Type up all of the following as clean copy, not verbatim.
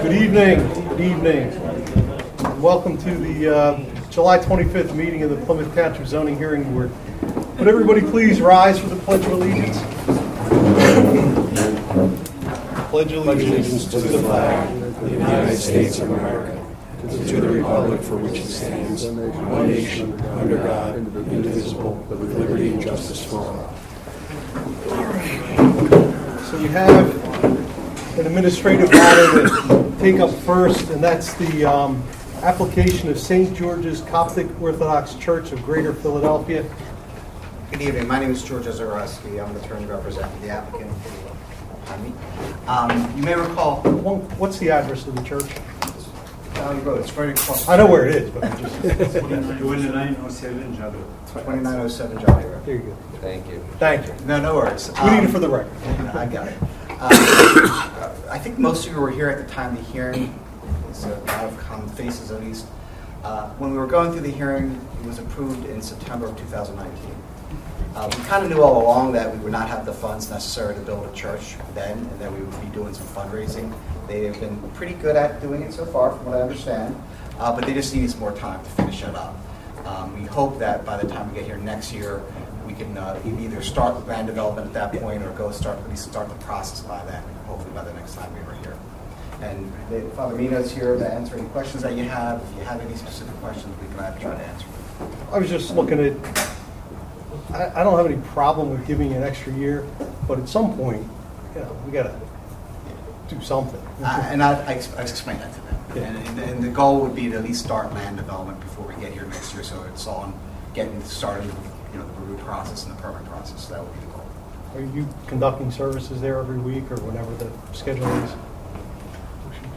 Good evening. Good evening. Welcome to the July 25th meeting of the Plymouth Township Zoning Hearing Board. Would everybody please rise for the Pledge of Allegiance? Pledge allegiance to the flag of the United States of America, and to the republic for which it stands, one nation, under God, indivisible, with liberty and justice for all. So you have an administrative matter to take up first, and that's the application of St. George's Coptic Orthodox Church of Greater Philadelphia. Good evening. My name is George Zarowski. I'm the attorney representing the applicant. You may recall. What's the address of the church? Valley Road. It's very close. I know where it is, but I'm just... 2907 Jolly Road. 2907 Jolly Road. There you go. Thank you. Thank you. No worries. We need it for the record. I got it. I think most of you were here at the time of the hearing. It's a lot of common faces, at least. When we were going through the hearing, it was approved in September of 2019. We kind of knew all along that we would not have the funds necessary to build a church then, and that we would be doing some fundraising. They have been pretty good at doing it so far, from what I understand, but they just need some more time to finish it up. We hope that by the time we get here next year, we can either start with land development at that point, or at least start the process by then, hopefully by the next time we were here. And Father Mino's here to answer any questions that you have. If you have any specific questions, we can try to answer them. I was just looking at... I don't have any problem with giving you an extra year, but at some point, we got to do something. And I explained that to them. Yeah. And the goal would be to at least start land development before we get here next year, so it's on getting started with the review process and the permit process. That would be the goal. Are you conducting services there every week or whenever the schedule is?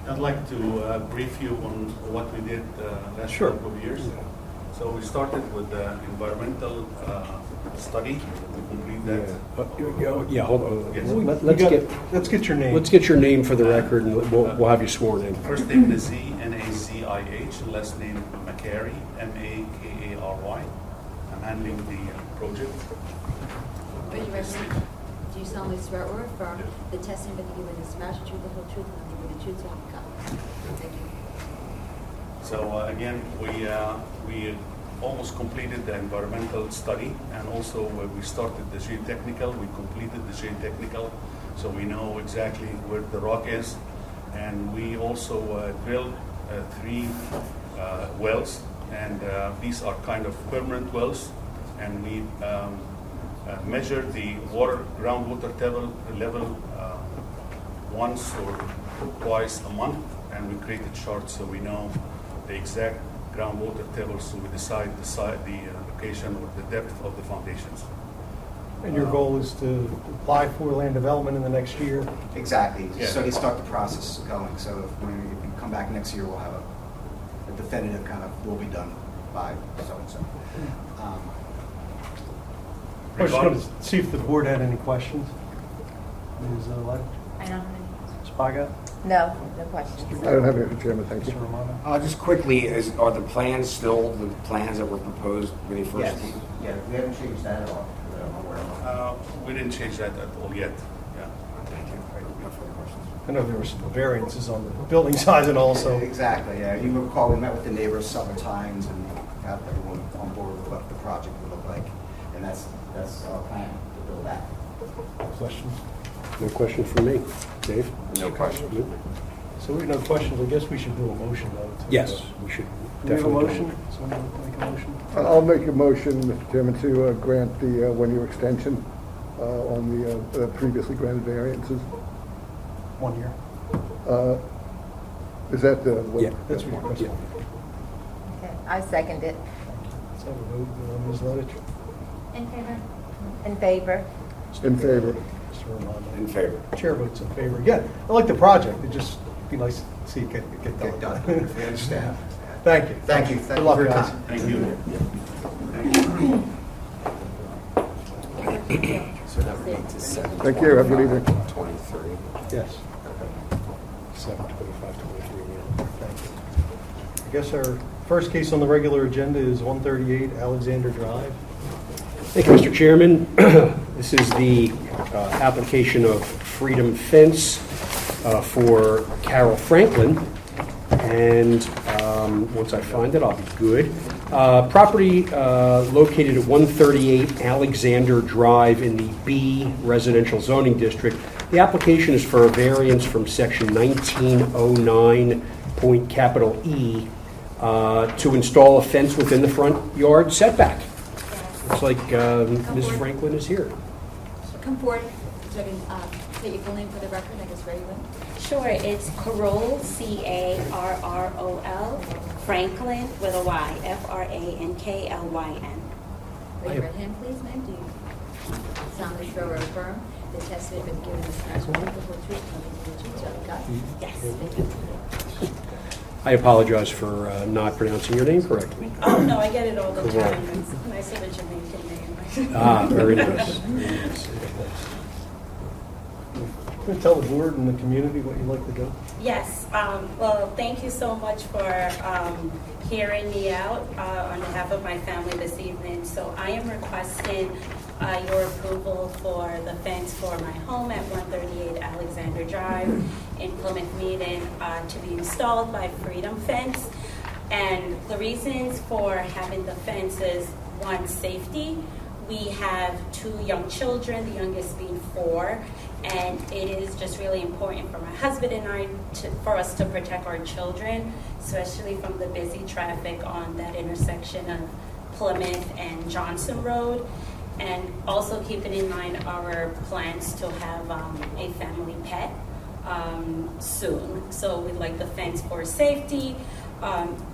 I'd like to brief you on what we did last Sure. couple of years. So we started with the environmental study. We completed that. Yeah, hold on. Yes. Let's get your name. Let's get your name for the record, and we'll have you sworn in. First name is Nazih, last name Makary, Makary. I'm handling the project. Are you ready? Do you solemnly swear or affirm the testimony that you give in this matter, truth, the whole truth, and nothing but the truth, so help you God? Thank you. So again, we almost completed the environmental study, and also we started the geotechnical. We completed the geotechnical, so we know exactly where the rock is. And we also drilled 3 wells, and these are kind of permanent wells. And we measured the groundwater level once or twice a month, and we created charts so we know the exact groundwater table, so we decide the location or the depth of the foundations. And your goal is to apply for land development in the next year? Exactly. Yeah. So you start the process going. So if we come back next year, we'll have a definitive kind of will be done by so-and-so. I was just going to see if the board had any questions. Ms. Lett? I don't have any questions. Spaga? No questions. I don't have any, Mr. Chairman, thank Mr. you. Romano? Just quickly, are the plans still the plans that were proposed when you first Yes. came? Yeah, we haven't changed that at all. that I'm aware of. We didn't change that at all yet. Yeah. Thank you. No further questions. I know there were some variances on the building size and also... Exactly, yeah. You recall, we met with the neighbors several times and got everyone on board with what the project would look like. And that's our plan, to build that. Questions? No questions from me. Dave? No questions. So we have no questions. I guess we should do a motion, though. Yes, we should. Do we have a definitely motion? Someone make a motion? I'll make a motion, Mr. Chairman, to grant the one-year extension on the previously granted variances. 1 year. Is that the? Yeah. That's what you're requesting. Okay, I second it. Let's have a vote. Ms. Lettich? In favor? In favor? In favor. Mr. Romano? In favor. Chair votes in favor. Yeah, I like the project. It'd just be nice to see it get done. Get done, we understand. Thank you. Thank you. Good Thank you luck, for your guys. time. Thank you. Thank you, have a good evening. 23. Yes. 7/25/23, yeah. Thank you. I guess our first case on the regular agenda is 138 Alexander Drive. Thank you, Mr. Chairman. This is the application of Freedom Fence. for Carol Franklin. And once I find it, I'll be good. Property located at 138 Alexander Drive in the B Residential Zoning District. The application is for a variance from section 1909.E to install a fence within the front yard setback. Looks like Ms. Franklin is here. Come forward, so I can say your full name for the record, I guess, where you live. Sure, it's Carroll, Carrol, Franklin with a Y, Franklyn. Raise your right hand, please, ma'am. Do you solemnly swear or affirm the testimony you've given this matter will be the whole truth and nothing but the truth, so help you God? Yes. Thank you. I apologize for not pronouncing your name correctly. Oh, no, I get it all the Carroll. time. It's nice of a Jamaican name. Very nice. Very nice. Can you tell the board and the community what you'd like to do? Yes, well, thank you so much for hearing me out on behalf of my family this evening. So I am requesting your approval for the fence for my home at 138 Alexander Drive in Plymouth Meeting to be installed by Freedom Fence. And the reasons for having the fence is, one, safety. We have 2 young children, the youngest being 4, and it is just really important for my husband and I for us to protect our children, especially from the busy traffic on that intersection of Plymouth and Johnson Road, and also keeping in mind our plans to have a family pet soon. So we'd like the fence for safety.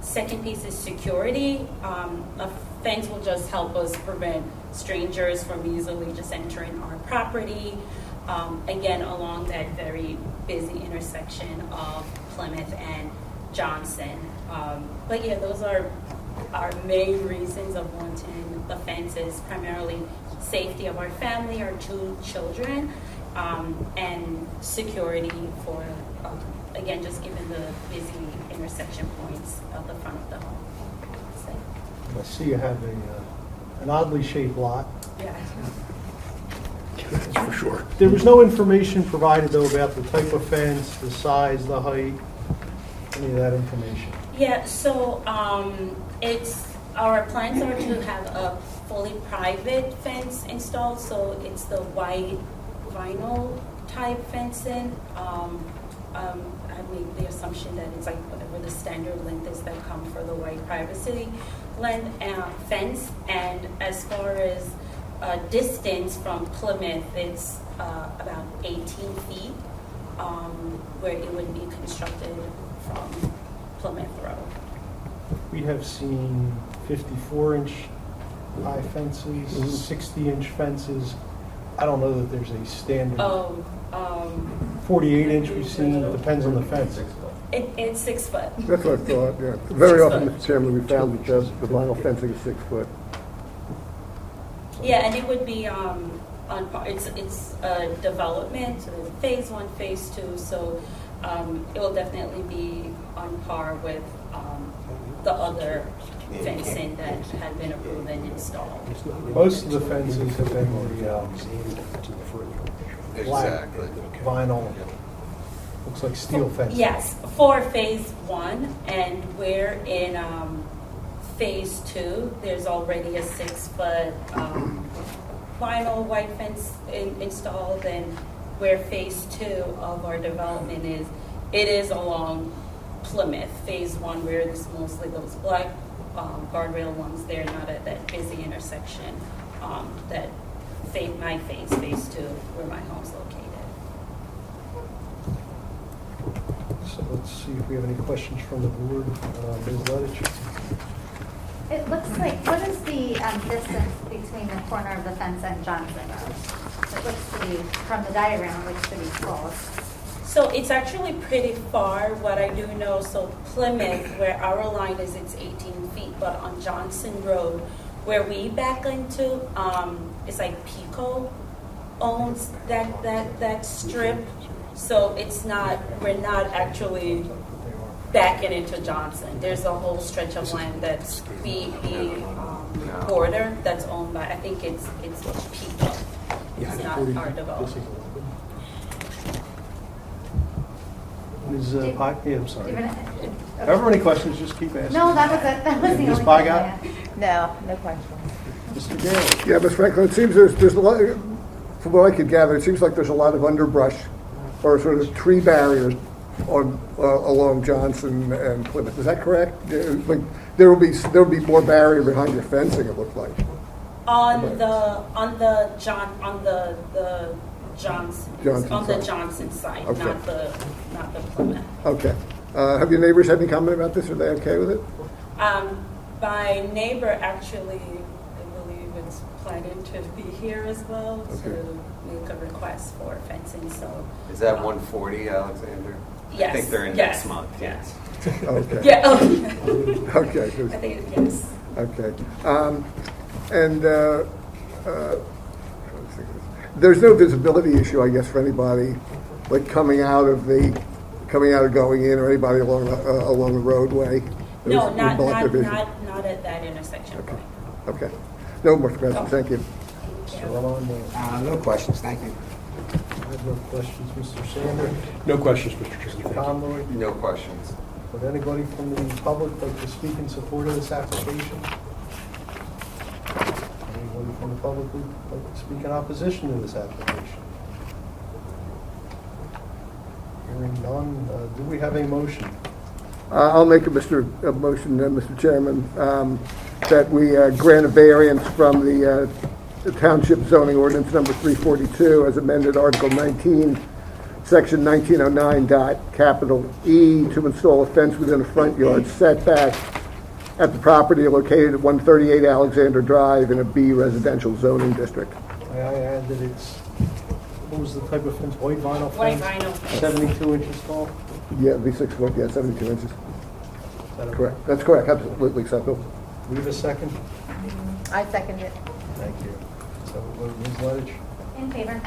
Second piece is security. A fence will just help us prevent strangers from easily just entering our property, again, along that very busy intersection of Plymouth and Johnson. But yeah, those are our main reasons of wanting the fence, is primarily safety of our family, our 2 children, and security for, again, just given the busy intersection points of the front of the home. So, I see you have an oddly shaped lot. yeah. That's for sure. There was no information provided, though, about the type of fence, the size, the height, any of that information. Yeah, so it's, our plans are to have a fully private fence installed, so it's the white vinyl type fencing. I made the assumption that it's like whatever the standard length is that come for the white privacy length fence. And as far as distance from Plymouth, it's about 18 feet, where it would be constructed from Plymouth Road. We have seen 54-inch high fences, 60-inch fences. I don't know that there's a standard. 48-inch we've seen, depends on the fence. It's 6 foot. That's what I thought, yeah. Very 6 often, foot. Mr. Chairman, we found that the vinyl fencing is 6 foot. Yeah, and it would be it's a development, so there's phase 1, phase 2, so it will definitely be on par with the other fencing that had been approved and installed. Most of the fences have been the black vinyl, looks like steel fence. Yes, for phase 1, and we're in phase 2. There's already a 6-foot vinyl white fence installed, and where phase 2 of our development is, it is along Plymouth. Phase 1, where there's mostly those black guardrail ones, they're not at that busy intersection that my phase 2, where my home's located. So let's see if we have any questions from the board. Ms. Lettich? It looks like, what is the distance between the corner of the fence and Johnson Road? It looks to be, from the diagram, it looks to be close. So it's actually pretty far. What I do know, so Plymouth, where our line is, it's 18 feet, but on Johnson Road, where we back into, it's like Pico owns that strip. So it's not, we're not actually backing into Johnson. There's a whole stretch of land that's the border that's owned by, I think it's Pico. It's not our development. Ms. Do- Pike, yeah, I'm Do sorry. you have If ever any questions, just keep asking. No, that was it. That was the only Ms. question Pike? I had. No, no questions. Mr. Daly? Yeah, Ms. Franklin, it seems there's a lot, from what I could gather, it seems like there's a lot of underbrush or sort of tree barriers on, along Johnson and Plymouth. Is that correct? Like, there will be more barrier behind your fencing, it looked like. On the Johnson, Johnson on the side. Johnson side, Okay. not the Plymouth. Okay. Have your neighbors had any comment about this? Are they okay with it? My neighbor actually, I believe, is planning to be here as well Okay. to make a request for fencing. So Is that 140, Alexander? yes, I think they're in yes, next month. Yes. Okay. Yeah. Oh. Okay. I think yes. Okay. There's no visibility issue, I guess, for anybody, like coming out of going in, or anybody along the roadway. No, There's not block of vision. at that intersection Okay. point. Okay. No more questions. Thank you. Mr. Armando? No questions, thank you. I have no questions. Mr. Sander? No questions, Mr. Chairman. Thank you. Conroy? No questions. Would anybody from the public like to speak in support of this application? Anybody from the public would like to speak in opposition to this application? Hearing none, do we have a motion? I'll make a motion, Mr. Chairman, that we grant a variance from the Township Zoning Ordinance Number 342 as amended Article 19, Section 1909.E to install a fence within a front yard setback at the property located at 138 Alexander Drive in a B residential zoning district. May I add that it's, what was the type of fence, white vinyl White fence? vinyl fence. 72 inches tall? Yeah, it'd be 6 foot, yeah, 72 inches. Is that okay? Correct. That's correct, absolutely acceptable. We have a second? I second it. Thank you. So we'll vote Ms. Lettich, In favor?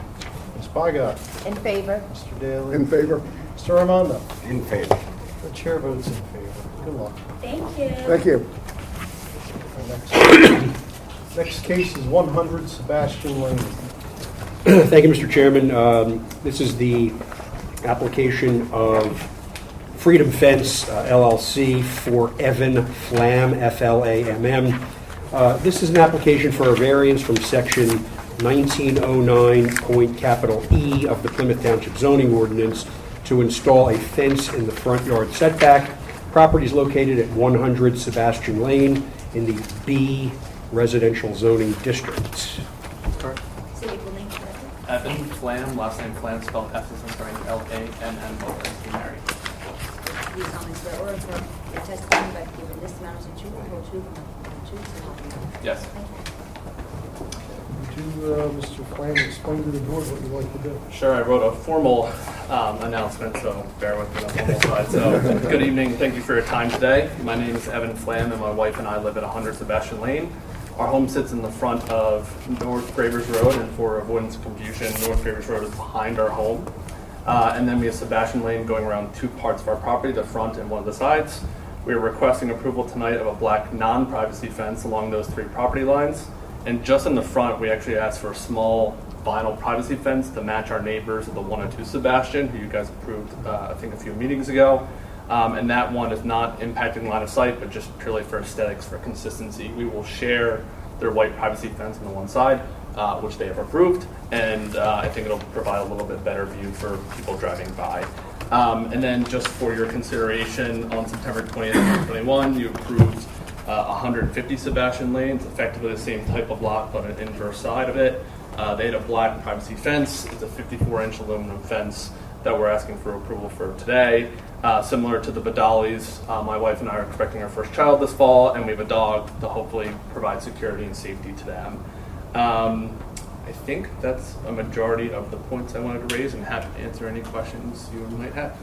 Ms. Pygott, In favor? Mr. Daly. In favor? Mr. Armando. In favor. The chair votes in favor. Good luck. Thank you. Thank you. Our next case is 100 Sebastian Lane. Thank you, Mr. Chairman. This is the application of Freedom Fence LLC for Evan Flam, F-L-A-M-M. This is an application for a variance from Section 1909.E of the Plymouth Township zoning ordinance to install a fence in the front yard setback. Property is located at 100 Sebastian Lane in the B residential zoning district. So you will link to it? Evan Flam, last name Flam, spelled F as in Frank, L-A-M-M-O-N-T, Mary. Do you solemnly swear or affirm the testimony about giving this matter is the truth, the whole truth, and nothing but the truth, so help you God? Yes. Thank you. Would you, Mr. Flam, explain to the board what you'd like to do? Sure, I wrote a formal announcement, so bear with me on the formal side. So, good evening, thank you for your time today. My name is Evan Flam, and my wife and I live at 100 Sebastian Lane. Our home sits in the front of North Gravers Road, and for avoidance of confusion, North Gravers Road is behind our home. And then we have Sebastian Lane going around two parts of our property, the front and one of the sides. We are requesting approval tonight of a black non-privacy fence along those three property lines. And just in the front, we actually asked for a small vinyl privacy fence to match our neighbors of the 102 Sebastian, who you guys approved, I think, a few meetings ago. And that one is not impacting line of sight, but just purely for aesthetics, for consistency. We will share their white privacy fence on the one side, which they have approved, and I think it'll provide a little bit better view for people driving by. And then just for your consideration, on September 20th, 2021, you approved 150 Sebastian Lane, effectively the same type of lot, but an inverse side of it. They had a black privacy fence. It's a 54-inch aluminum fence that we're asking for approval for today. Similar to the Badalis, my wife and I are expecting our first child this fall, and we have a dog to hopefully provide security and safety to them. I think that's a majority of the points I wanted to raise, and happy to answer any questions you might have.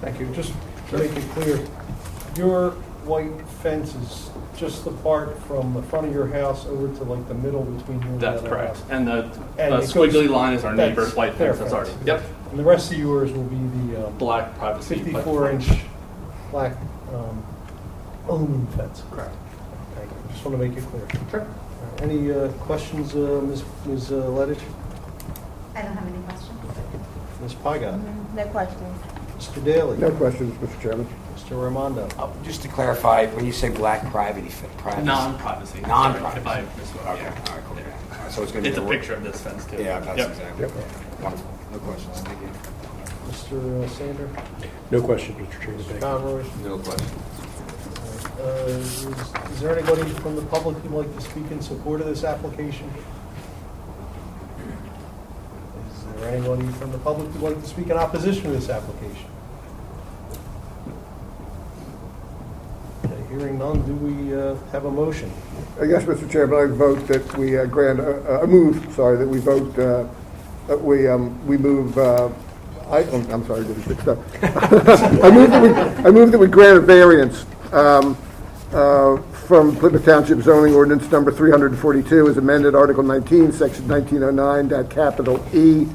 Thank you. Just to make it clear, your white fence is just the part from the front of your house over to like the middle between you and the That's other correct. house. And the And it squiggly goes- line is our that's neighbor's white their fence. That's already. fence. Yep. And the rest of yours will be the Black privacy. 54-inch black aluminum fence. Correct. Thank you. Just want to make it clear. Sure. All right. Any questions, Ms. Lettich? I don't have any questions. Ms. Pygott? No questions. Mr. Daly? No questions, Mr. Chairman. Mr. Raimondo? Just to clarify, when you say black privacy. Non-privacy. Non-privacy. If I misspoke, Okay, yeah. all right, cool. Yeah. All right, so it's going to be. It's a picture of this fence too. Yeah, that's Yep. exactly. Wonderful. No questions. Thank you. Mr. Sander? No questions, Mr. Chairman. Thank you. Conroy? No question. Is there anybody from the public who'd like to speak in support of this application? Is there anybody from the public who'd like to speak in opposition to this application? Okay, hearing none, do we have a motion? Yes, Mr. Chairman, I vote that we grant, I move, sorry, that we vote, that we move, I'm sorry, I did it mixed up. I move that we grant a variance from Plymouth Township zoning ordinance number 342 as amended Article 19, Section 1909, capital E,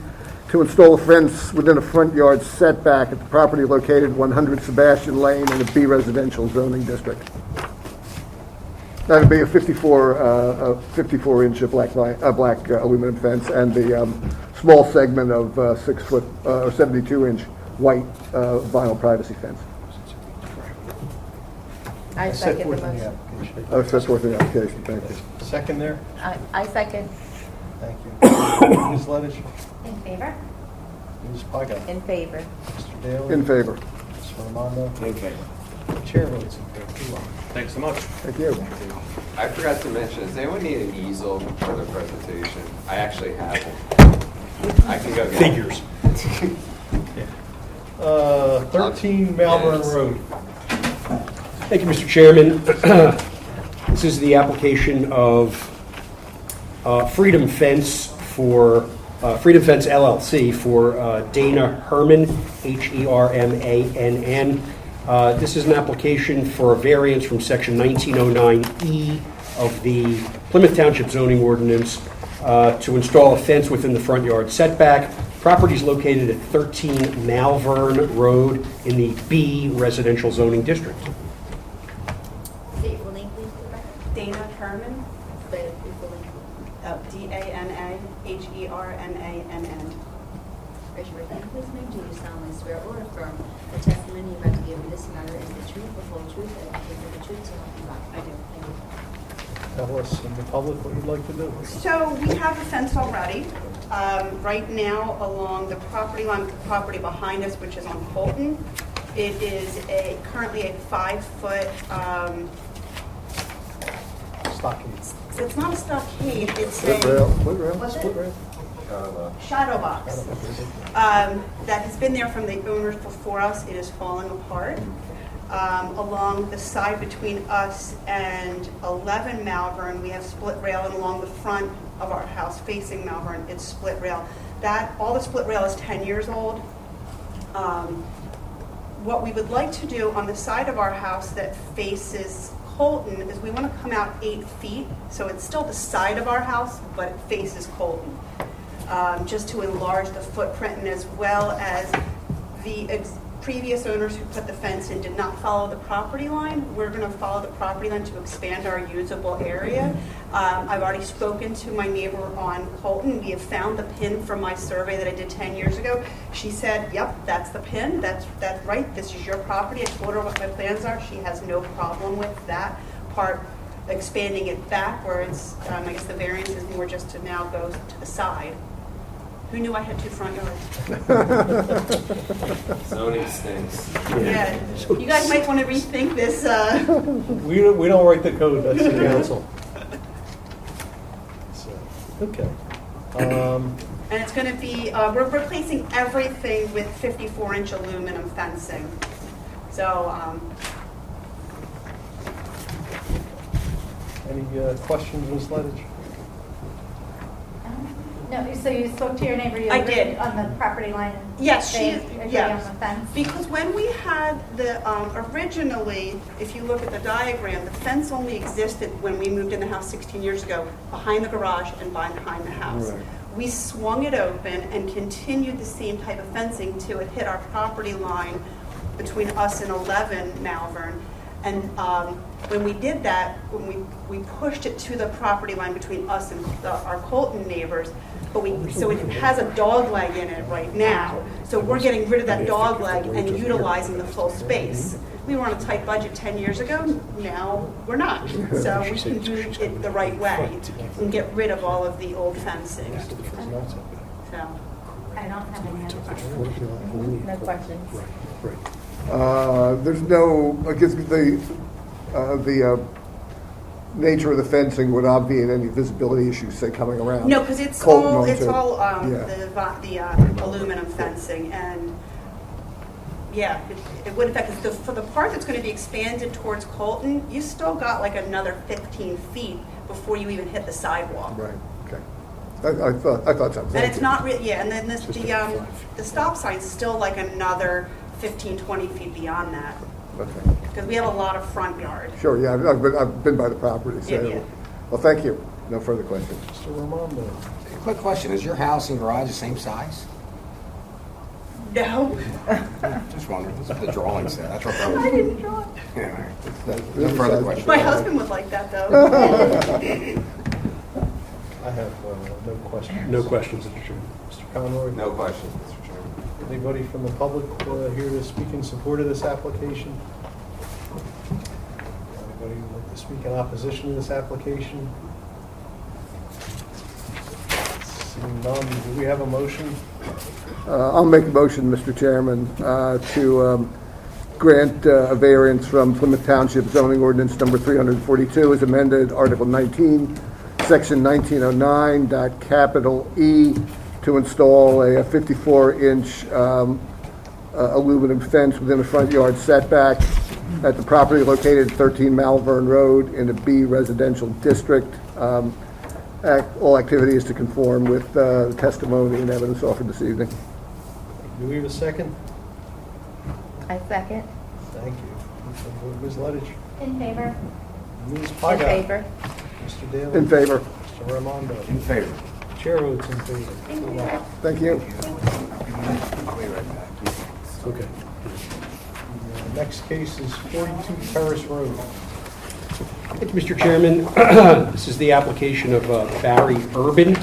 to install a fence within a front yard setback at the property located at 100 Sebastian Lane in a B residential zoning district. That would be a 54-inch black aluminum fence and the small segment of 6 foot or 72-inch white vinyl privacy fence. I Set second the forth in the motion. application. Set forth in the application, thank you. Second there? I second. Thank you. Ms. Lettich? In favor? Ms. Paga? In favor. Mr. Daly? In favor. Mr. Raimondo? In favor. Chair votes in favor. Thanks so much. Thank you. I forgot to mention, does anyone need an easel for the presentation? I actually have one. I can go get it. Figures. 13 Malvern Road. Thank you, Mr. Chairman. This is the application of Freedom Fence LLC for Dana Herman, Hermann. This is an application for a variance from Section 1909E of the Plymouth Township zoning ordinance to install a fence within the front yard setback. Property is located at 13 Malvern Road in the B residential zoning district. State your name, please, for the record. Dana Herman, Spell it, please, the name. Danahermann. Raise your right hand, please, ma'am. Do you solemnly swear or affirm the testimony you're about to give in this matter is the truth, the whole truth, and nothing but the truth, so help you God? I do. Thank you. Tell us in the public what you'd like to do. So we have the fence already. Right now, along the property line, with the property behind us, which is on Colton, it is currently a 5-foot, Stockade. it's not a stockade, it's Split rail, a, split rail. what's Split it? rail. Shadow box. That has been there from the owners before us. It is falling apart. Along the side between us and 11 Malvern, we have split rail, and along the front of our house facing Malvern, it's split rail. All the split rail is 10 years old. What we would like to do on the side of our house that faces Colton is we want to come out 8 feet, so it's still the side of our house, but it faces Colton. Just to enlarge the footprint, and as well as the previous owners who put the fence in did not follow the property line. We're going to follow the property line to expand our usable area. I've already spoken to my neighbor on Colton. We have found the pin from my survey that I did 10 years ago. She said, yep, that's the pin. That's right. This is your property. I told her what my plans are. She has no problem with that part, expanding it back, where it's, I guess the variance is more just to now go to the side. Who knew I had 2 front yards? Zoning stinks. Yeah, you guys might want to rethink this. We don't write the code, that's the council. So, okay. And it's going to be, we're replacing everything with 54-inch aluminum fencing. So, Any questions, Ms. Lettich? No, so you spoke to your neighbor, you I agreed did. on the property line? Yes, They she- agree yes. on the fence? because when we had the, originally, if you look at the diagram, the fence only existed when we moved in the house 16 years ago, behind the garage and behind the house. Right. We swung it open and continued the same type of fencing till it hit our property line between us and 11 Malvern. And when we did that, when we pushed it to the property line between us and our Colton neighbors, so it has a dog leg in it right now. So we're getting rid of that dog leg and utilizing the full space. We were on a tight budget 10 years ago, now we're not. So we can do it the right way and get rid of all of the old fencing. So, I don't have any other questions. No questions. There's no, I guess the nature of the fencing would obviate any visibility issues, say, coming around. no, because it's Colton all, onto- the aluminum fencing, and yeah, it would affect, for the part that's going to be expanded towards Colton, you still got like another 15 feet before you even hit the sidewalk. Right, okay. I thought so. And it's not, and then the stop sign's still like another 15, 20 feet beyond that, Okay. because we have a lot of front yard. Sure, yeah, I've been by the property, so. Yeah. Well, thank you. No further questions. Mr. Ramondo. Quick question, is your house and garage the same size? No, Just wondering, this is the drawing set, that's what I didn't draw it. Yeah, all right. No further questions. My husband would like that, though. I have no questions. No questions, Mr. Chairman. Mr. Conroy? No questions, Mr. Chairman. Anybody from the public here to speak in support of this application? Anybody who'd like to speak in opposition to this application? Seeing none, do we have a motion? I'll make a motion, Mr. Chairman, to grant a variance from Plymouth Township zoning ordinance number 342 as amended, Article 19, Section 1909, capital E, to install a 54-inch aluminum fence within the front yard setback at the property located at 13 Malvern Road in the B residential district. All activity is to conform with the testimony and evidence offered this evening. Do we have a second? I second. Thank you. Ms. Lettich. In favor? Ms. In Paga. favor. Mr. Daly. In favor. Mr. Ramondo. In favor. Chair votes in favor. Thank you. Okay. Next case is 42 Terrace Road. Thank you, Mr. Chairman. This is the application of Barry Urban.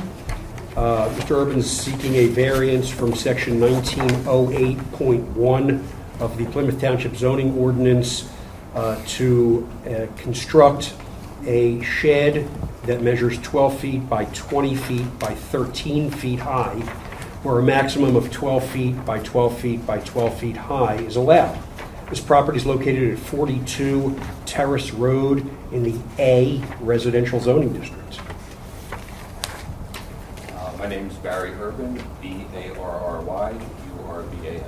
Mr. Urban is seeking a variance from Section 1908.1 of the Plymouth Township zoning ordinance to construct a shed that measures 12 feet by 20 feet by 13 feet high, where a maximum of 12 feet by 12 feet by 12 feet high is allowed. This property is located at 42 Terrace Road in the A residential zoning district. My name is Barry Urban, B-A-R-R-Y-U-R-B-A-N.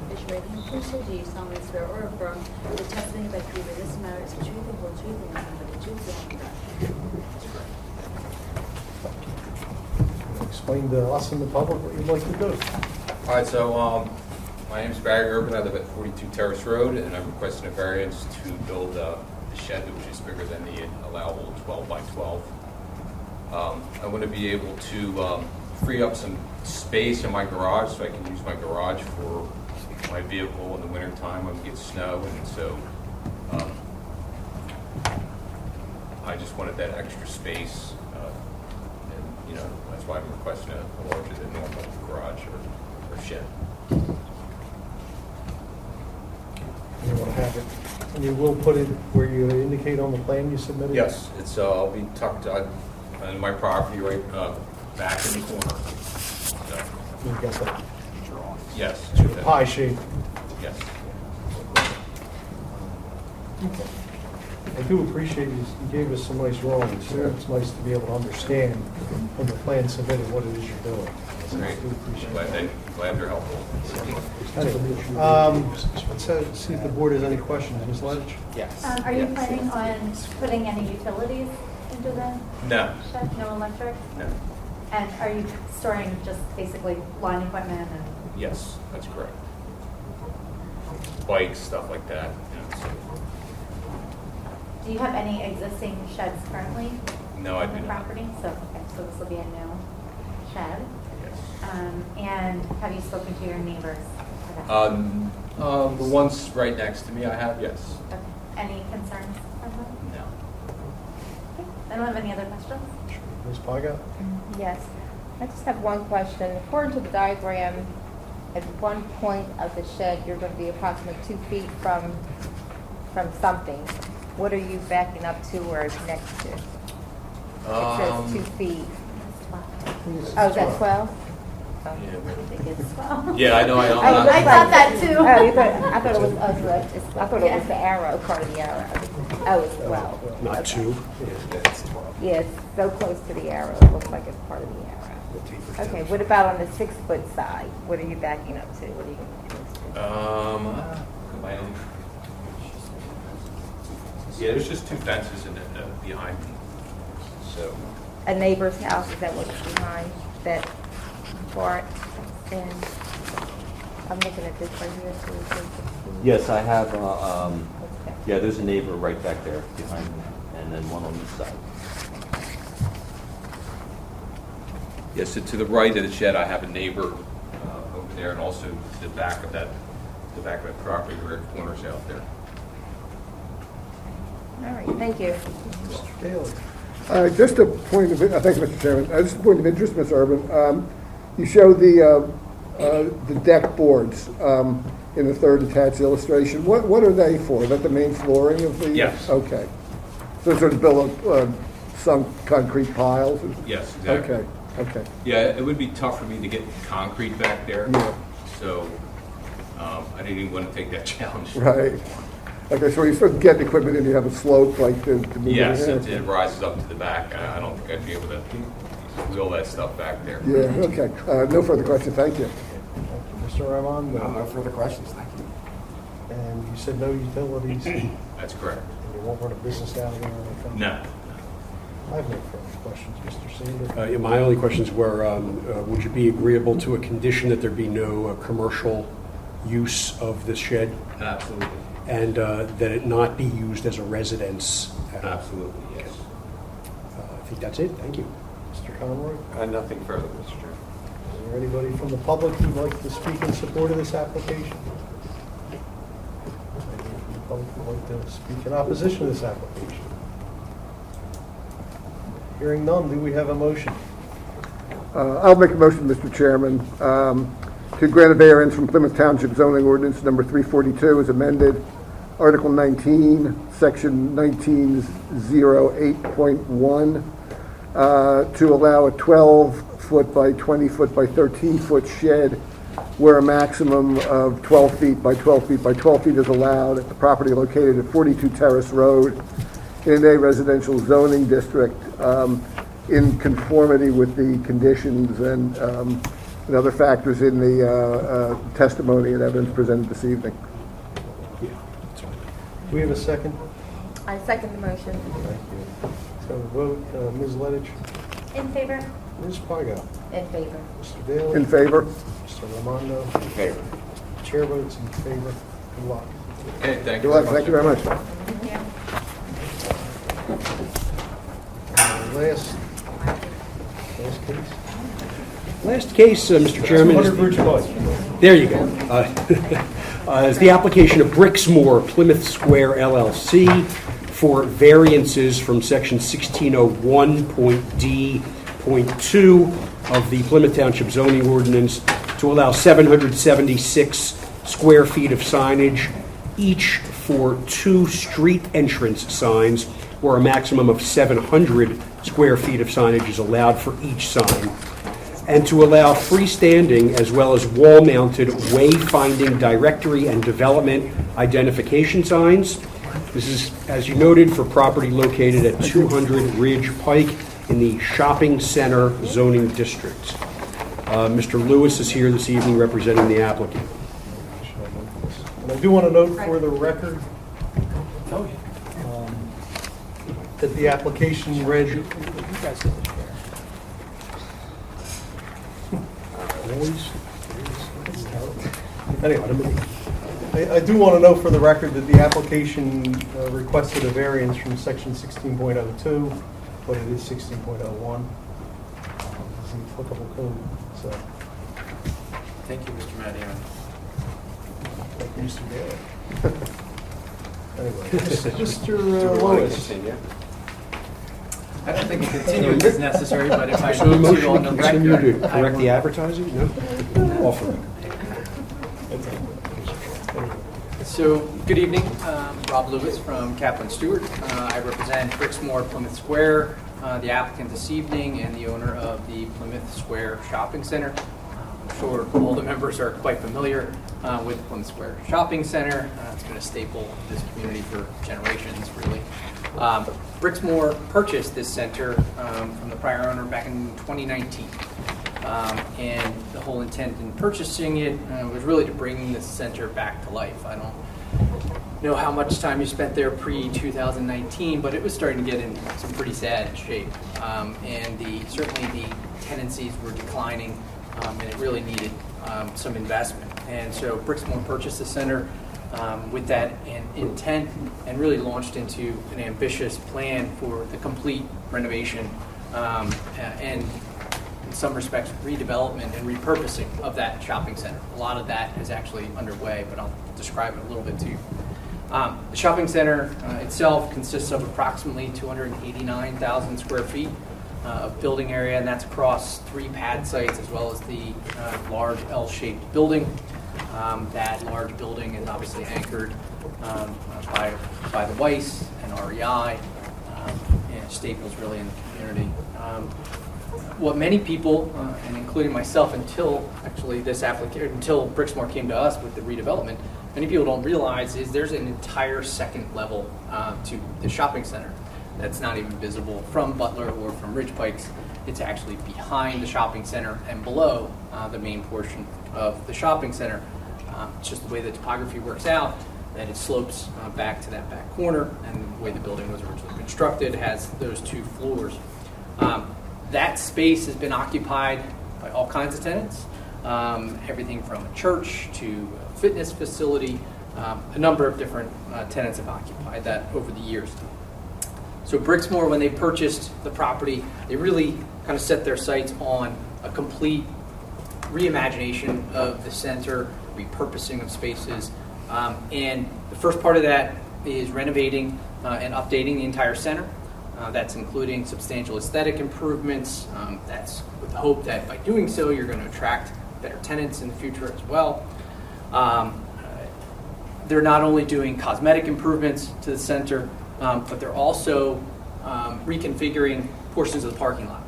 Raise your right hand, please. Do you solemnly swear or affirm that the testimony about you in this matter is the truth, the whole truth, and nothing but the truth, so help you God? Explain to us and the public what you'd like to do. All right, so my name is Barry Urban. I live at 42 Terrace Road, and I'm requesting a variance to build a shed which is bigger than the allowable 12 by 12. I want to be able to free up some space in my garage so I can use my garage for my vehicle in the wintertime when we get snow, and so I just wanted that extra space, and that's why I'm requesting a larger than normal garage or shed. You want to have it, and you will put it where you indicate on the plan you submitted? Yes, it's I'll be tucked in my property right back in the corner. So, You got that yes. pie shape. Yes. I do appreciate you gave us some nice drawings. It's nice to be able to understand when the plan submitted what it is you're doing. So I Great. do appreciate Glad they're helpful. Let's see if the board has any questions. Ms. Lettich? Yes. Are you planning on putting any utilities into the No. shed? No electric? No. And are you storing just basically lawn equipment and? Yes, that's correct. Bikes, stuff like that. So. Do you have any existing sheds currently? No, I on do the not. property? So this will be a new shed. Yes. And have you spoken to your neighbors? The ones right next to me, I have, yes. Okay. Any concerns Anyone have any other questions? Ms. Paga? Yes. I just have one question. According to the diagram, at one point of the shed, you're going to be approximately 2 feet from something. What are you backing up to or next to? It says 2 feet. Oh, is that 12? Oh. I think it's 12. Yeah, I know, I Oh, don't. I thought that too. Oh, I thought it was I thought it was the arrow, part of the arrow. Oh, it's 12. Not Okay. 2. Yeah, it's so close to the arrow, it looks like it's part of the arrow. Okay, what about on the 6-foot side? What are you backing up to? What are you going to do? Combining. Yeah, there's just 2 fences in behind me, so. A neighbor's house, is that what's behind that part? And I'm looking at this right here. So it's 16. Yes, I have, Okay. yeah, there's a neighbor right back there behind me, and then one on this side. Yes, so to the right of the shed, I have a neighbor over there, and also to the back of that property where it corners out there. All right, thank you. Mr. Daly? Just a point of, thank you, Mr. Chairman. Just a point of interest, Ms. Urban. You show the deck boards in the third attached illustration. What are they for? Is that the main flooring of the? Yes. Okay. So sort of build up some concrete piles? Yes, exactly. Okay. Yeah, it would be tough for me to get concrete back there, Yeah. so I didn't even want to take that challenge. Right. Okay, so when you start getting equipment and you have a slope like to move Yes, it it rises up to the back. I don't think I'd be able to wheel that stuff back there. Yeah, okay. No further questions, thank you. Thank you, Mr. Armand? No further questions, thank you. And you said no utilities, and That's correct. you won't run a business down there or anything? No. I have no further questions, Mr. Sander. Yeah, my only questions were, would you be agreeable to a condition that there be no commercial use of this shed? Absolutely. And that it not be used as a residence? Absolutely, yes. I think that's it. Thank you. Mr. Conroy? Nothing further, Mr. Chairman. Is there anybody from the public who'd like to speak in support of this application? Anybody from the public who'd like to speak in opposition to this application? Hearing none, do we have a motion? I'll make a motion, Mr. Chairman, to grant a variance from Plymouth Township zoning ordinance number 342 as amended, Article 19, Section 1908.1, to allow a 12-foot by 20-foot by 13-foot shed where a maximum of 12 feet by 12 feet by 12 feet is allowed at the property located at 42 Terrace Road in a residential zoning district in conformity with the conditions and other factors in the testimony and evidence presented this evening. Do we have a second? I second the motion. Thank you. So vote, Ms. Lettich, In favor? Ms. Paga, In favor. Mr. Daly. In favor? Mr. Ramondo. In favor. Chair votes in favor. Good luck. Okay, thank you Good luck, very much. thank you very much. Last case? Last case, Mr. Chairman. 200 Rouge Place. There you go. Is the application of Brixmore Plymouth Square LLC for variances from Section 1601.d.2 of the Plymouth Township zoning ordinance to allow 776 square feet of signage, each for 2 street entrance signs, where a maximum of 700 square feet of signage is allowed for each sign, and to allow freestanding as well as wall-mounted wayfinding directory and development identification signs. This is, as you noted, for property located at 200 Ridge Pike in the shopping center zoning district. Mr. Lewis is here this evening representing the applicant. And I do want to note for the record that the application read Anyway, I do want to note for the record that the application requested a variance from section 16.02, but it is 16.01. It's the applicable code, so. Thank you, Mr. Madion. Thank you, Mr. Daly. Anyway, Mr. Lewis. I don't think a continuance is necessary, but if I So the need motion to on to the continue record. to I correct the will. advertising? No? Offer. So, good evening. Rob Lewis from Kaplan Stewart. I represent Brixmor Plymouth Square, the applicant this evening, and the owner of the Plymouth Square Shopping Center. I'm sure all the members are quite familiar with Plymouth Square Shopping Center. It's been a staple of this community for generations, really. Brixmor purchased this center from the prior owner back in 2019. And the whole intent in purchasing it was really to bring this center back to life. I don't know how much time you spent there pre-2019, but it was starting to get in some pretty sad shape. And certainly the tenancies were declining, and it really needed some investment. And so Brixmor purchased the center with that intent and really launched into an ambitious plan for the complete renovation and in some respects, redevelopment and repurposing of that shopping center. A lot of that is actually underway, but I'll describe it a little bit to you. The shopping center itself consists of approximately 289,000 square feet of building area, and that's across 3 pad sites as well as the large L-shaped building. That large building is obviously anchored by the Weiss and REI, and staples really in the community. What many people, and including myself, until Brixmor came to us with the redevelopment, many people don't realize is there's an entire second level to the shopping center that's not even visible from Butler or from Ridge Pikes. It's actually behind the shopping center and below the main portion of the shopping center. It's just the way the topography works out that it slopes back to that back corner, and the way the building was originally constructed has those 2 floors. That space has been occupied by all kinds of tenants, everything from a church to a fitness facility. A number of different tenants have occupied that over the years. So Brixmor, when they purchased the property, they really kind of set their sights on a complete reimagination of the center, repurposing of spaces. And the first part of that is renovating and updating the entire center. That's including substantial aesthetic improvements. That's with the hope that by doing so, you're going to attract better tenants in the future as well. They're not only doing cosmetic improvements to the center, but they're also reconfiguring portions of the parking lot.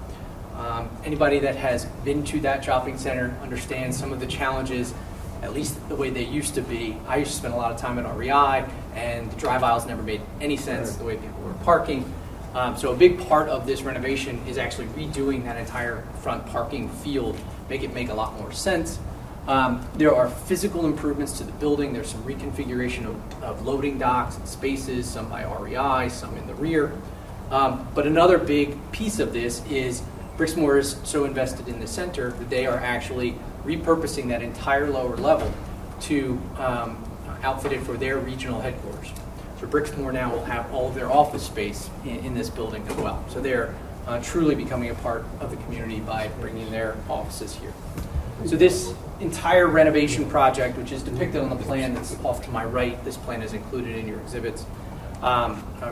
Anybody that has been to that shopping center understands some of the challenges, at least the way they used to be. I used to spend a lot of time at REI, and the drive aisles never made any sense the way people were parking. So a big part of this renovation is actually redoing that entire front parking field, make it make a lot more sense. There are physical improvements to the building. There's some reconfiguration of loading docks and spaces, some by REI, some in the rear. But another big piece of this is Brixmor is so invested in the center that they are actually repurposing that entire lower level to outfit it for their regional headquarters. So Brixmor now will have all of their office space in this building as well. So they're truly becoming a part of the community by bringing their offices here. So this entire renovation project, which is depicted on the plan that's off to my right, this plan is included in your exhibits,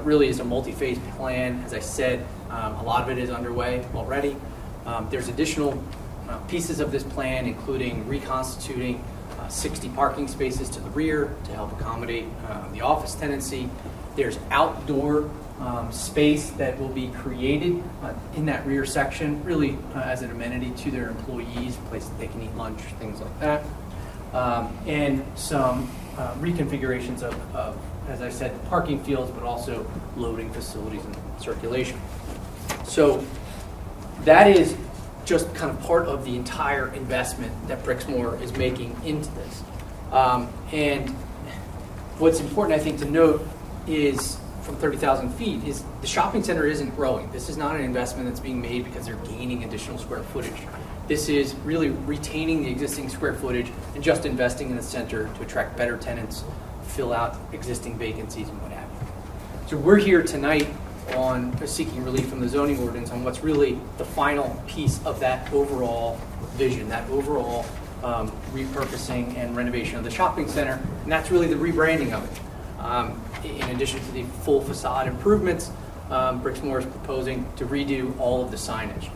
really is a multi-phase plan. As I said, a lot of it is underway already. There's additional pieces of this plan, including reconstituting 60 parking spaces to the rear to help accommodate the office tenancy. There's outdoor space that will be created in that rear section, really as an amenity to their employees, a place that they can eat lunch, things like that. And some reconfigurations of, as I said, parking fields, but also loading facilities and circulation. So that is just kind of part of the entire investment that Brixmor is making into this. And what's important, I think, to note is from 30,000 feet is the shopping center isn't growing. This is not an investment that's being made because they're gaining additional square footage. This is really retaining the existing square footage and just investing in the center to attract better tenants, fill out existing vacancies and what have you. So we're here tonight on seeking relief from the zoning ordinance on what's really the final piece of that overall vision, that overall repurposing and renovation of the shopping center, and that's really the rebranding of it. In addition to the full facade improvements, Brixmor is proposing to redo all of the signage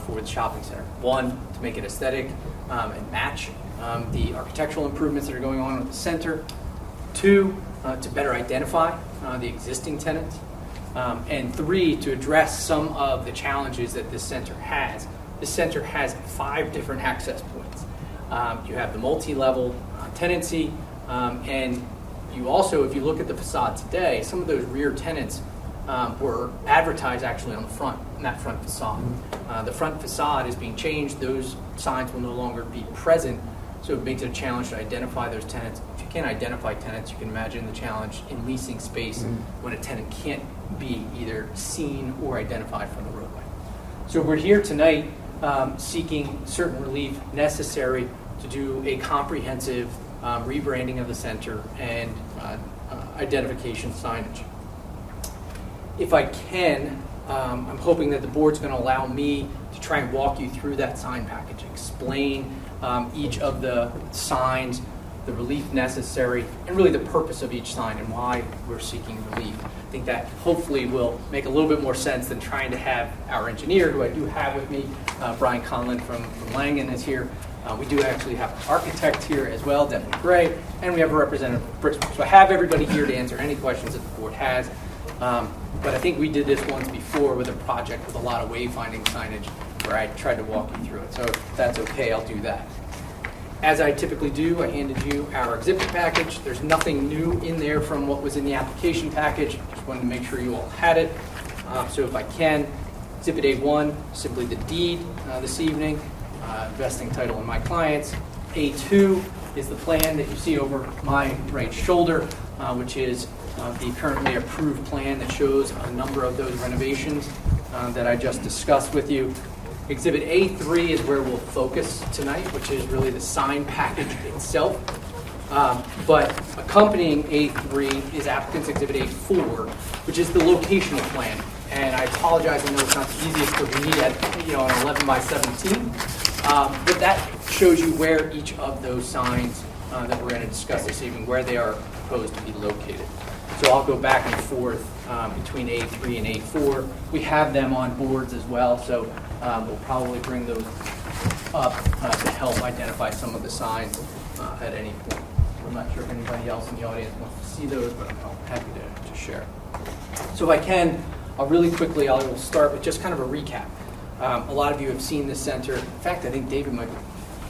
for the shopping center. One, to make it aesthetic and match the architectural improvements that are going on at the center. Two, to better identify the existing tenants. And three, to address some of the challenges that this center has. This center has 5 different access points. You have the multi-level tenancy, and you also, if you look at the facade today, some of those rear tenants were advertised actually on the front, in that front facade. The front facade is being changed. Those signs will no longer be present, so it makes it a challenge to identify those tenants. If you can't identify tenants, you can imagine the challenge in leasing space when a tenant can't be either seen or identified from the roadway. So we're here tonight seeking certain relief necessary to do a comprehensive rebranding of the center and identification signage. If I can, I'm hoping that the board's going to allow me to try and walk you through that sign package, explain each of the signs, the relief necessary, and really the purpose of each sign and why we're seeking relief. I think that hopefully will make a little bit more sense than trying to have our engineer, who I do have with me, Brian Conlon from Langen is here. We do actually have an architect here as well, Devin Gray, and we have a representative of Brixmor. So I have everybody here to answer any questions that the board has. But I think we did this once before with a project with a lot of wayfinding signage where I tried to walk you through it. So if that's okay, I'll do that. As I typically do, I handed you our exhibit package. There's nothing new in there from what was in the application package. Just wanted to make sure you all had it. So if I can, Exhibit A1, simply the deed this evening, vesting title in my clients. A2 is the plan that you see over my right shoulder, which is the currently approved plan that shows a number of those renovations that I just discussed with you. Exhibit A3 is where we'll focus tonight, which is really the sign package itself. But accompanying A3 is applicant's Exhibit A4, which is the locational plan. And I apologize, I know it's not the easiest to read at an 11 by 17, but that shows you where each of those signs that we're going to discuss this evening, where they are proposed to be located. So I'll go back and forth between A3 and A4. We have them on boards as well, so we'll probably bring those up to help identify some of the signs at any point. I'm not sure if anybody else in the audience wants to see those, but I'm happy to share. So if I can, I'll really quickly, I will start with just kind of a recap. A lot of you have seen this center. In fact, I think David might be,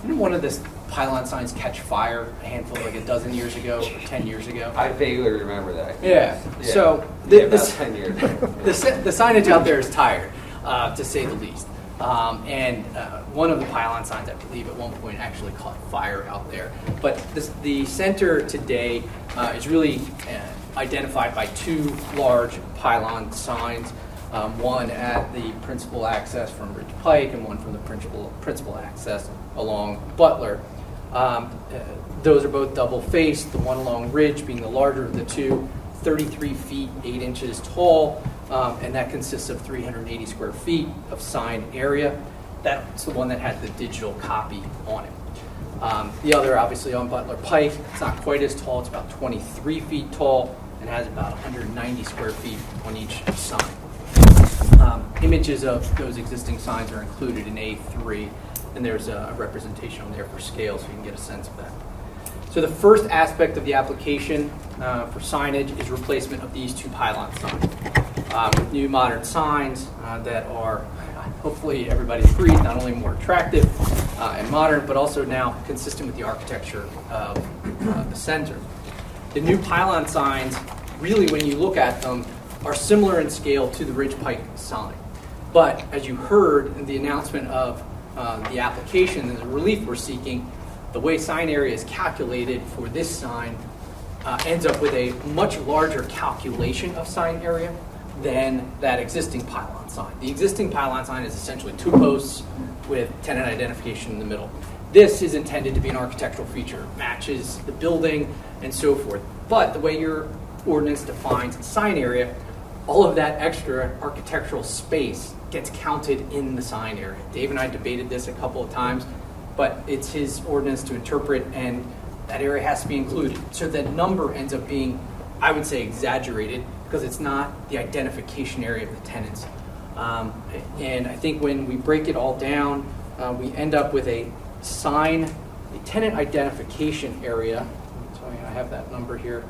didn't one of the pylon signs catch fire a handful, like a dozen years ago or 10 years ago? I vaguely remember that. Yeah. So about 10 years ago. the signage out there is tired, to say the least. And one of the pylon signs, I believe, at one point actually caught fire out there. But the center today is really identified by 2 large pylon signs, one at the principal access from Ridge Pike and one from the principal access along Butler. Those are both double-faced, the one along Ridge being the larger of the 2, 33 feet 8 inches tall, and that consists of 380 square feet of sign area. That's the one that has the digital copy on it. The other, obviously, on Butler Pike, it's not quite as tall. It's about 23 feet tall and has about 190 square feet on each sign. Images of those existing signs are included in A3, and there's a representation on there for scale so you can get a sense of that. So the first aspect of the application for signage is replacement of these 2 pylon signs with new modern signs that are, hopefully everybody agrees, not only more attractive and modern, but also now consistent with the architecture of the center. The new pylon signs, really when you look at them, are similar in scale to the Ridge Pike sign. But as you heard in the announcement of the application and the relief we're seeking, the way sign area is calculated for this sign ends up with a much larger calculation of sign area than that existing pylon sign. The existing pylon sign is essentially 2 posts with tenant identification in the middle. This is intended to be an architectural feature, matches the building and so forth. But the way your ordinance defines sign area, all of that extra architectural space gets counted in the sign area. Dave and I debated this a couple of times, but it's his ordinance to interpret, and that area has to be included. So that number ends up being, I would say, exaggerated because it's not the identification area of the tenants. And I think when we break it all down, we end up with a tenant identification area, so I have that number here,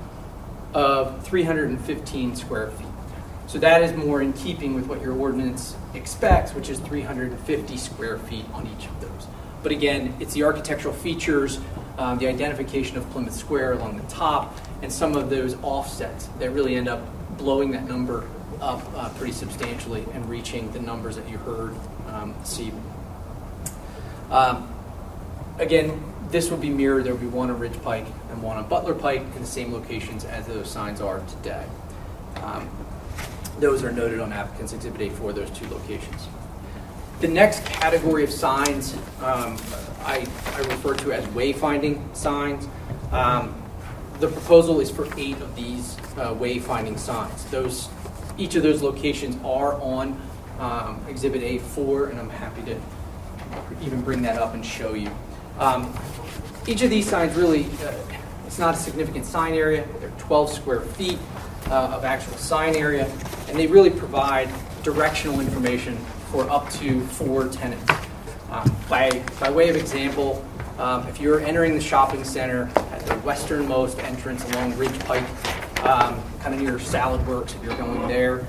of 315 square feet. So that is more in keeping with what your ordinance expects, which is 350 square feet on each of those. But again, it's the architectural features, the identification of Plymouth Square along the top, and some of those offsets that really end up blowing that number up pretty substantially and reaching the numbers that you heard this evening. Again, this will be mirrored. There will be one on Ridge Pike and one on Butler Pike in the same locations as those signs are today. Those are noted on applicant's Exhibit A for those two locations. The next category of signs I refer to as wayfinding signs. The proposal is for 8 of these wayfinding signs. Each of those locations are on Exhibit A4, and I'm happy to even bring that up and show you. Each of these signs really, it's not a significant sign area. They're 12 square feet of actual sign area, and they really provide directional information for up to 4 tenants. By way of example, if you're entering the shopping center at the westernmost entrance along Ridge Pike, kind of near Salad Works, if you're going there,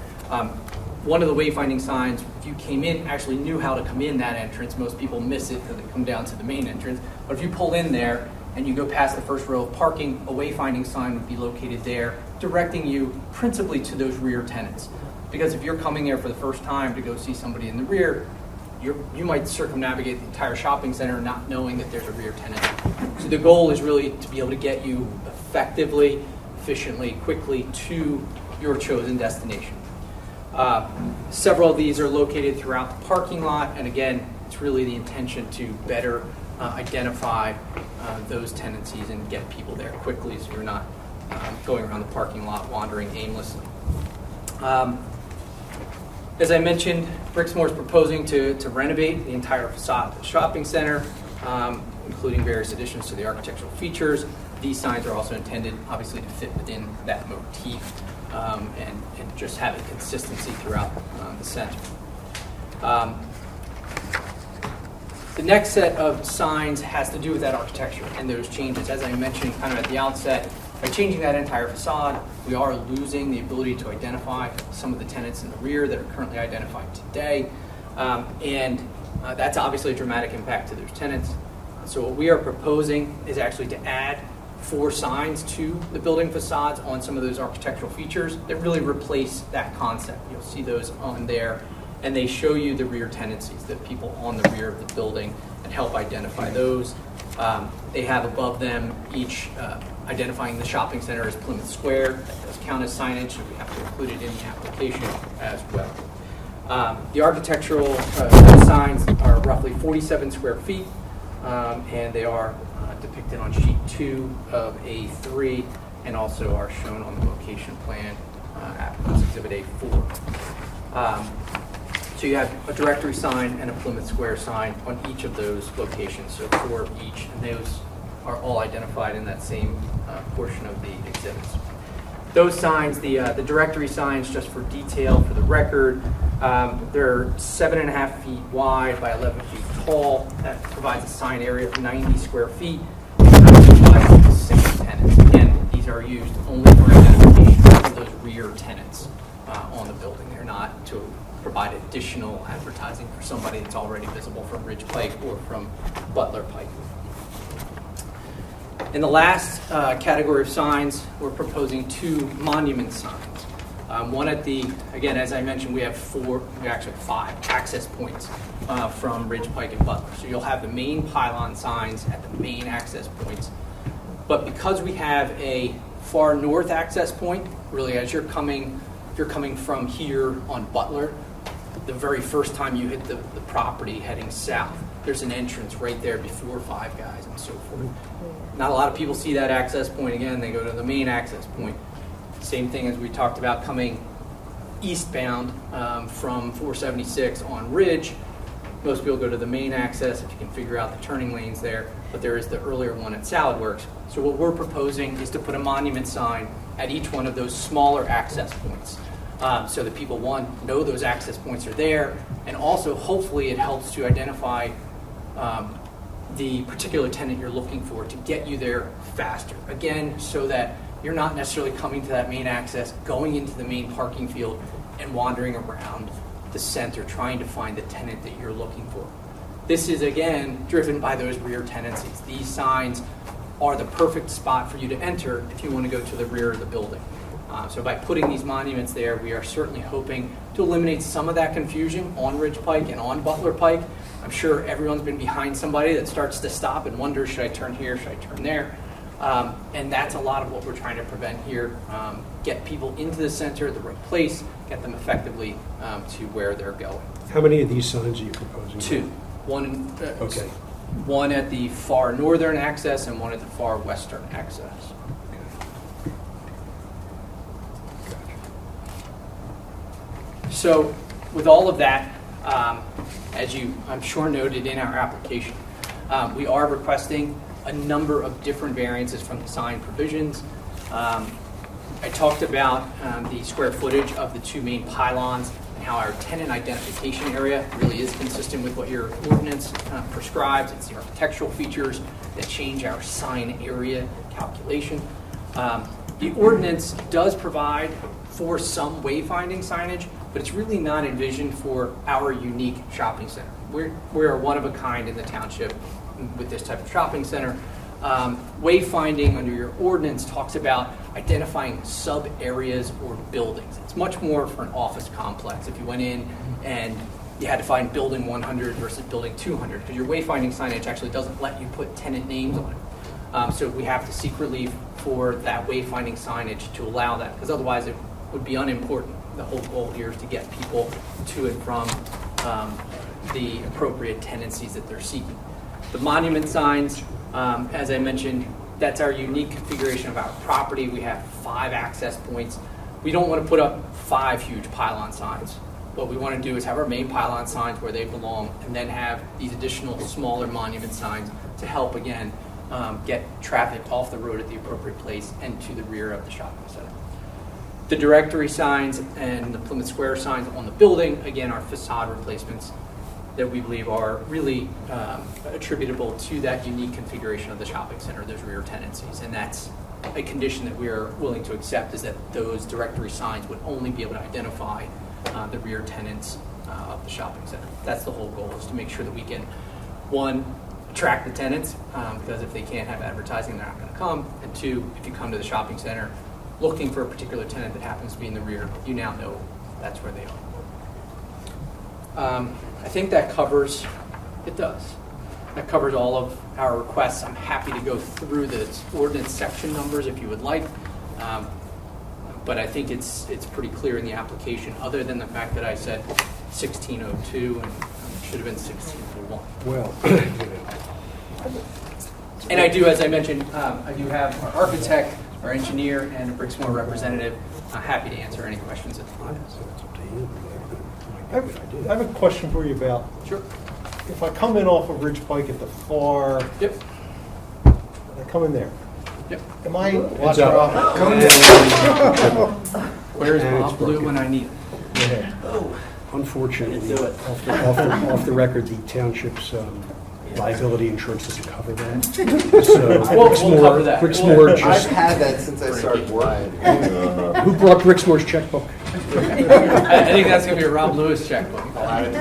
one of the wayfinding signs, if you came in, actually knew how to come in that entrance. Most people miss it because they come down to the main entrance. But if you pull in there and you go past the first row of parking, a wayfinding sign would be located there, directing you principally to those rear tenants. Because if you're coming there for the first time to go see somebody in the rear, you might circumnavigate the entire shopping center not knowing that there's a rear tenant. So the goal is really to be able to get you effectively, efficiently, quickly to your chosen destination. Several of these are located throughout the parking lot, and again, it's really the intention to better identify those tenancies and get people there quickly so you're not going around the parking lot wandering aimlessly. As I mentioned, Brixmor is proposing to renovate the entire facade of the shopping center, including various additions to the architectural features. These signs are also intended, obviously, to fit within that motif and just have a consistency throughout the center. The next set of signs has to do with that architecture and those changes. As I mentioned kind of at the outset, by changing that entire facade, we are losing the ability to identify some of the tenants in the rear that are currently identified today. And that's obviously a dramatic impact to those tenants. So what we are proposing is actually to add 4 signs to the building facades on some of those architectural features that really replace that concept. You'll see those on there, and they show you the rear tenancies, the people on the rear of the building, and help identify those. They have above them each identifying the shopping center as Plymouth Square. That does count as signage, so we have to include it in the application as well. The architectural signs are roughly 47 square feet, and they are depicted on sheet 2 of A3 and also are shown on the location plan applicant's Exhibit A4. So you have a directory sign and a Plymouth Square sign on each of those locations, so 4 of each, and those are all identified in that same portion of the exhibits. Those signs, the directory signs, just for detail for the record, they're 7.5 feet wide by 11 feet tall. That provides a sign area of 90 square feet. And 6 tenants. Again, these are used only for identification of those rear tenants on the building. They're not to provide additional advertising for somebody that's already visible from Ridge Pike or from Butler Pike. In the last category of signs, we're proposing 2 monument signs. One at the, again, as I mentioned, we have 5 access points from Ridge Pike and Butler. So you'll have the main pylon signs at the main access points. But because we have a far north access point, really as you're coming from here on Butler, the very first time you hit the property heading south, there's an entrance right there before Five Guys and so forth. Not a lot of people see that access point. Again, they go to the main access point. Same thing as we talked about coming eastbound from 476 on Ridge. Most people go to the main access if you can figure out the turning lanes there, but there is the earlier one at Salad Works. So what we're proposing is to put a monument sign at each one of those smaller access points. So that people, one, know those access points are there, and also hopefully it helps to identify the particular tenant you're looking for to get you there faster. Again, so that you're not necessarily coming to that main access, going into the main parking field, and wandering around the center trying to find the tenant that you're looking for. This is, again, driven by those rear tenancies. These signs are the perfect spot for you to enter if you want to go to the rear of the building. So by putting these monuments there, we are certainly hoping to eliminate some of that confusion on Ridge Pike and on Butler Pike. I'm sure everyone's been behind somebody that starts to stop and wonders, should I turn here, should I turn there? And that's a lot of what we're trying to prevent here. Get people into the center, the right place, get them effectively to where they're going. How many of these signs are you proposing? Two. One, Okay. one at the far northern access and one at the far western access. So with all of that, as you, I'm sure, noted in our application, we are requesting a number of different variances from the sign provisions. I talked about the square footage of the two main pylons and how our tenant identification area really is consistent with what your ordinance prescribes. It's the architectural features that change our sign area calculation. The ordinance does provide for some wayfinding signage, but it's really not envisioned for our unique shopping center. We're one of a kind in the township with this type of shopping center. Wayfinding under your ordinance talks about identifying sub-areas or buildings. It's much more for an office complex. If you went in and you had to find building 100 versus building 200, because your wayfinding signage actually doesn't let you put tenant names on it. So we have to seek relief for that wayfinding signage to allow that, because otherwise it would be unimportant. The whole goal here is to get people to and from the appropriate tenancies that they're seeking. The monument signs, as I mentioned, that's our unique configuration of our property. We have 5 access points. We don't want to put up 5 huge pylon signs. What we want to do is have our main pylon signs where they belong, and then have these additional smaller monument signs to help, again, get traffic off the road at the appropriate place and to the rear of the shopping center. The directory signs and the Plymouth Square signs on the building, again, are facade replacements that we believe are really attributable to that unique configuration of the shopping center, those rear tenancies. And that's a condition that we are willing to accept, is that those directory signs would only be able to identify the rear tenants of the shopping center. That's the whole goal, is to make sure that we can, one, attract the tenants, because if they can't have advertising, they're not going to come. And two, if you come to the shopping center looking for a particular tenant that happens to be in the rear, you now know that's where they are. I think that covers, it does. That covers all of our requests. I'm happy to go through the ordinance section numbers if you would like. But I think it's pretty clear in the application, other than the fact that I said 1602 and it should have been 1601. Well, and I do, as I mentioned, I do have our architect, our engineer, and a Brixmor representative. Happy to answer any questions at the time. I have a question for you about, Sure. if I come in off of Ridge Pike at the far, Yep. I come in there. Yep. Am I? Watch out. Where's And Bob it's Blue broken. when I need it? Unfortunately, off the record, the township's liability insurance doesn't cover that. So We'll cover that. Brixmor I've just, had that since I started working. who brought Brixmor's checkbook? I think that's going to be a Rob Lewis checkbook. That'd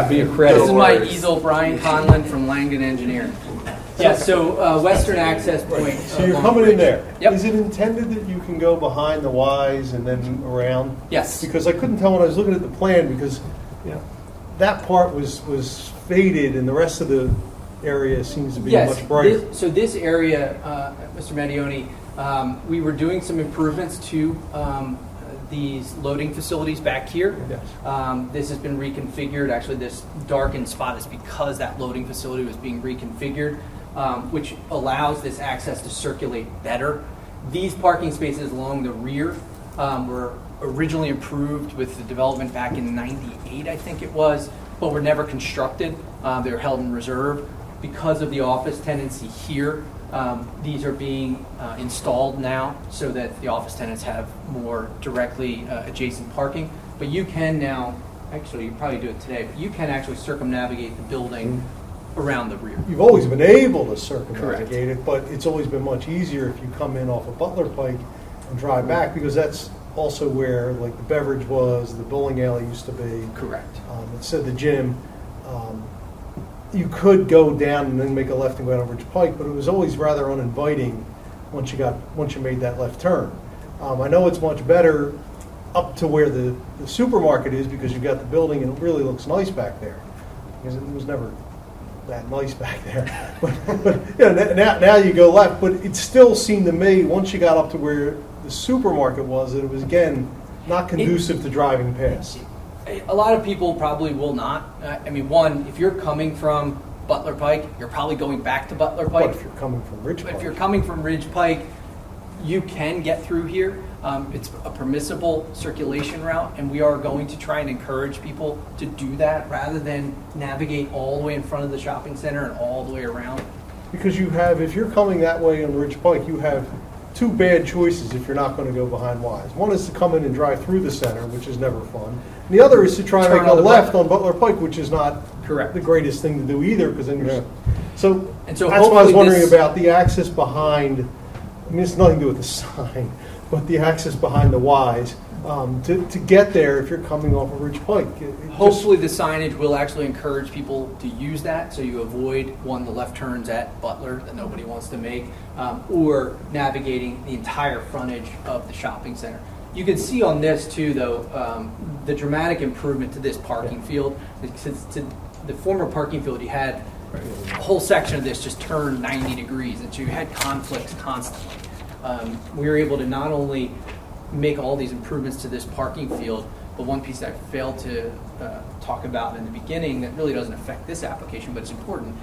be a credit. This is my easel, Brian Conlon from Langdon Engineering. Yeah, so western access point. So you're coming in there. Yep. Is it intended that you can go behind the Ys and then around? Yes. Because I couldn't tell when I was looking at the plan, because that part was faded and the rest of the area seems to be much brighter. So this area, Mr. Medioni, we were doing some improvements to these loading facilities back here. Yes. This has been reconfigured. Actually, this darkened spot is because that loading facility was being reconfigured, which allows this access to circulate better. These parking spaces along the rear were originally approved with the development back in '98, I think it was, but were never constructed. They were held in reserve because of the office tenancy here. These are being installed now so that the office tenants have more directly adjacent parking. But you can now, actually, you probably do it today, but you can actually circumnavigate the building around the rear. You've always been able to circumnavigate Correct. it, but it's always been much easier if you come in off of Butler Pike and drive back, because that's also where, like, the beverage was, the bowling alley used to be. Correct. It said the gym. You could go down and then make a left and go down Ridge Pike, but it was always rather uninviting once you made that left turn. I know it's much better up to where the supermarket is, because you've got the building and it really looks nice back there. Because it was never that nice back there. But now you go left, but it still seemed to me, once you got up to where the supermarket was, that it was, again, not conducive to driving past. A lot of people probably will not. I mean, one, if you're coming from Butler Pike, you're probably going back to Butler Pike. But if you're coming from Ridge Pike. If you're coming from Ridge Pike, you can get through here. It's a permissible circulation route, and we are going to try and encourage people to do that rather than navigate all the way in front of the shopping center and all the way around. Because you have, if you're coming that way on Ridge Pike, you have two bad choices if you're not going to go behind Wise. One is to come in and drive through the center, which is never fun. And the other is to try and Turn make a on the left button. on Butler Pike, which is not Correct. the greatest thing to do either, because then you're... So And so that's why I was hopefully wondering this- about the access behind, I mean, it's nothing to do with the sign, but the access behind the Wise, to get there if you're coming off of Ridge Pike. Hopefully the signage will actually encourage people to use that, so you avoid, one, the left turns at Butler that nobody wants to make, or navigating the entire frontage of the shopping center. You can see on this too, though, the dramatic improvement to this parking field. Since to the former parking field, you had a whole section of this just turned 90 degrees, and so you had conflicts constantly. We were able to not only make all these improvements to this parking field, but one piece I failed to talk about in the beginning that really doesn't affect this application, but it's important.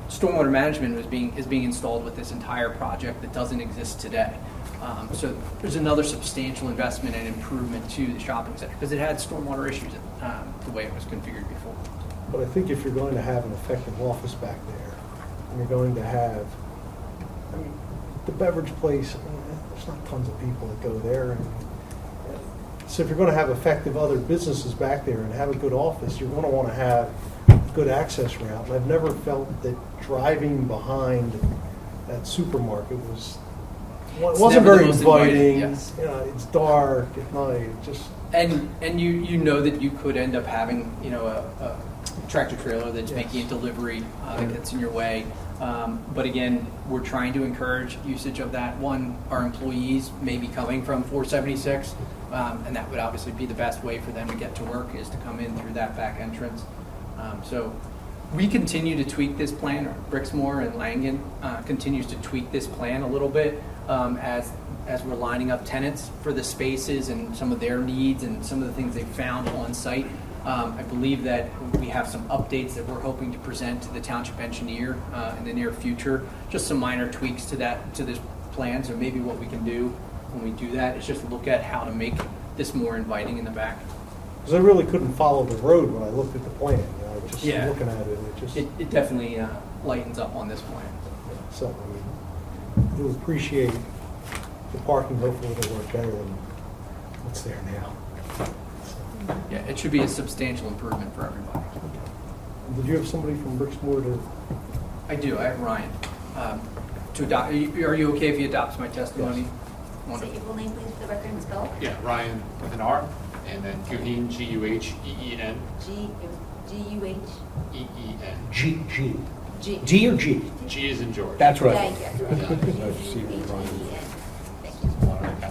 Stormwater management is being installed with this entire project that doesn't exist today. So there's another substantial investment and improvement to the shopping center because it had stormwater issues the way it was configured before. But I think if you're going to have an effective office back there, and you're going to have, I mean, the beverage place, I mean, there's not tons of people that go there. And so if you're going to have effective other businesses back there and have a good office, you're going to want to have a good access route. And I've never felt that driving behind that supermarket wasn't never the very most inviting, inviting. yes. You know, it's dark at night. It just And you know that you could end up having a tractor trailer that's making a delivery that gets in your way. But again, we're trying to encourage usage of that. One, our employees may be coming from 476, and that would obviously be the best way for them to get to work is to come in through that back entrance. So we continue to tweak this plan, or Brixmor and Langen continues to tweak this plan a little bit as we're lining up tenants for the spaces and some of their needs and some of the things they found on site. I believe that we have some updates that we're hoping to present to the township engineer in the near future. Just some minor tweaks to this plan. So maybe what we can do when we do that is just look at how to make this more inviting in the back. because I really couldn't follow the road when I looked at the plan. You know, just Yeah. looking at it, it just It definitely lightens up on this plan. so. I mean, you'll appreciate the parking. Hopefully, will work better than what's there now. Yeah, it should be a substantial improvement for everybody. Did you have somebody from Brixmor to? I do. I have Ryan. To adopt, are you okay if he adopts my testimony? Say Wonderful. your full name, please, for the record and spell. Yeah, Ryan with an R, and then Guheen, G-U-H-E-E-N. G-U-H. E-E-N. G. G. G or G? G is in George. That's right. Thank you. G-U-H-E-E-N. Thank you.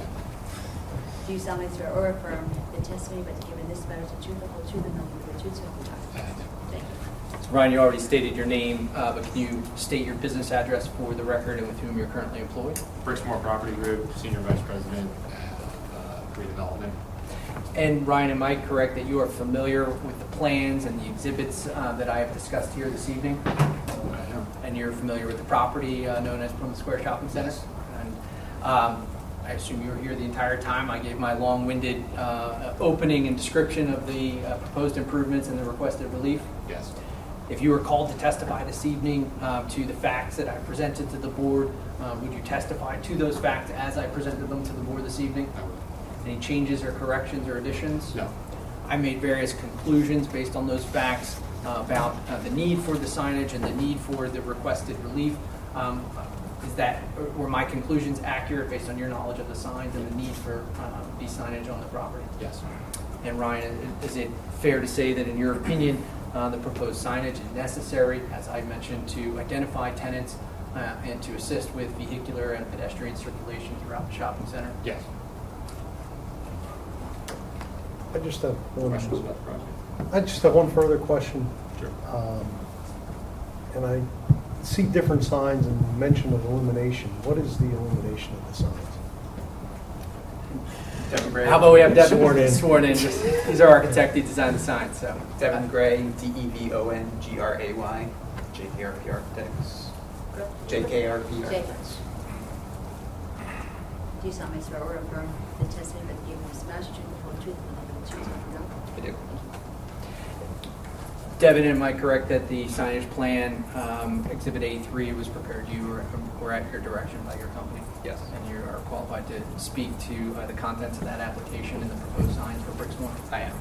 Do you solemnly swear or affirm the testimony about to give in this matter is the truth, the whole truth, and nothing but the truth, so help you God? Thank you. So Ryan, you already stated your name, but can you state your business address for the record and with whom you're currently employed? Brixmor Property Group, Senior Vice President, Redevelopment. And Ryan, am I correct that you are familiar with the plans and the exhibits that I have discussed here this evening? I am. And you're familiar with the property known as Plymouth Square Shopping Center? Yes. And I assume you were here the entire time. I gave my long-winded opening and description of the proposed improvements and the requested relief. Yes. If you were called to testify this evening to the facts that I presented to the board, would you testify to those facts as I presented them to the board this evening? Any changes or corrections or additions? No. I made various conclusions based on those facts about the need for the signage and the need for the requested relief. Were my conclusions accurate based on your knowledge of the signs and the need for the signage on the property? Yes. And Ryan, is it fair to say that in your opinion, the proposed signage is necessary, as I mentioned, to identify tenants and to assist with vehicular and pedestrian circulation throughout the shopping center? Yes. I just have one. Questions about the project? I just have one further question. Sure. And I see different signs and mention of illumination. What is the illumination of the signs? Devin Gray. How about we have Devin Sworn in. Sworn in. He's our architect. He designed the sign. So Devin Gray, DEVONGRAY, JKRP Architects. JKRP Architects. Do you solemnly swear or affirm the testimony that you give this matter, truth, the whole truth, and nothing but the truth, so help you God? I do. Devin, am I correct that the signage plan, Exhibit A3, was prepared you or at your direction by your company? Yes. And you are qualified to speak to the contents of that application and the proposed signs for Brixmore? I am.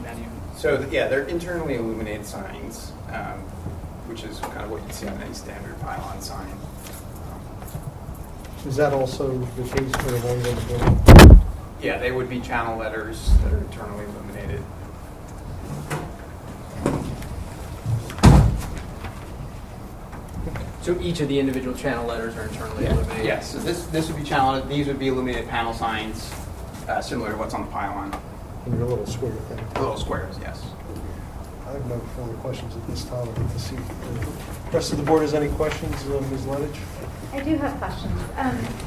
Matt, you- So, yeah, they're internally illuminated signs, which is kind of what you'd see on any standard pylon sign. Is that also the case for the ones on the building? Yeah, they would be channel letters that are internally illuminated. So each of the individual channel letters are internally illuminated? Yes, so this would be channel, these would be illuminated panel signs, similar to what's on the pylon. In your little square thing? Little squares, yes. I have no further questions at this time. I'd like to see if the rest of the board has any questions. Ms. Lenich? I do have questions.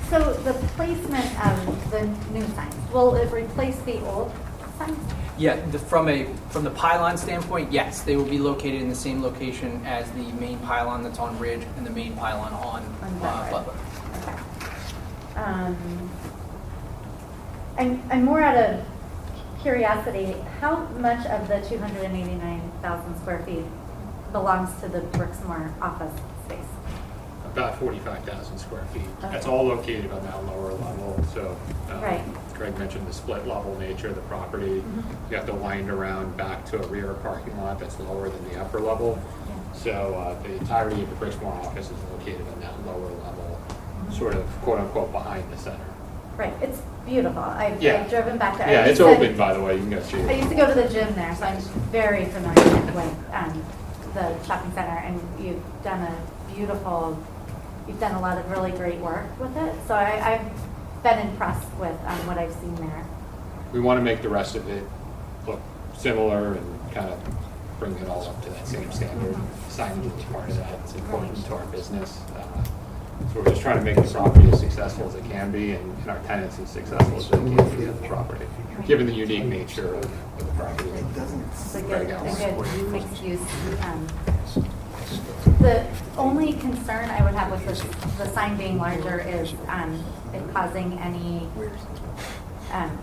So the placement of the new signs, will it replace the old signs? Yeah, from the pylon standpoint, yes, they will be located in the same location as the main pylon that's on Ridge and the main pylon on Butler. Okay. I'm more out of curiosity, how much of the 289,000 square feet belongs to the Brixmore office space? About 45,000 square feet. Okay. That's all located on that lower level. So Right. Greg mentioned the split level nature of the property. You have to wind around back to a rear parking lot that's lower than the upper level. So the entirety of the Brixmore office is located on that lower level, sort of quote unquote behind the center. Right, it's beautiful. I've driven back there. Yeah, it's open, by the way. You can go see it. I used to go to the gym there, so I'm very familiar with the shopping center, and you've done a lot of really great work with it. So I've been impressed with what I've seen there. We want to make the rest of it look similar and kind of bring it all up to that same standard. Signage is part of that. It's important to our business. So we're just trying to make the property as successful as it can be and our tenants as successful as they can be on the property, given the unique nature of the property. It's a good mixed use. The only concern I would have with the sign being larger is it causing any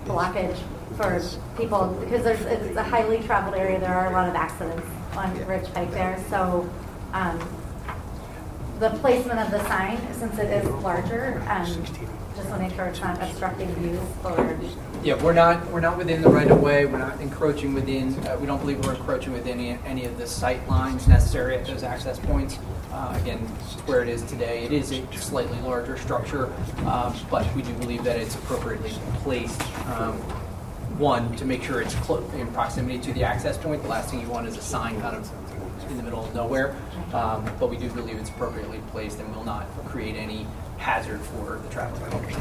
blockage for people, because it's a highly traveled area. There are a lot of accidents on Ridge Pike there. So the placement of the sign, since it is larger, just want to make sure it's not obstructing views or. Yeah, we're not within the right of way. We're not encroaching within. We don't believe we're encroaching within any of the sight lines necessary at those access points. Again, where it is today, it is a slightly larger structure, but we do believe that it's appropriately placed. One, to make sure it's in proximity to the access point. The last thing you want is a sign kind of in the middle of nowhere. But we do believe it's appropriately placed and will not create any hazard for the traveling public.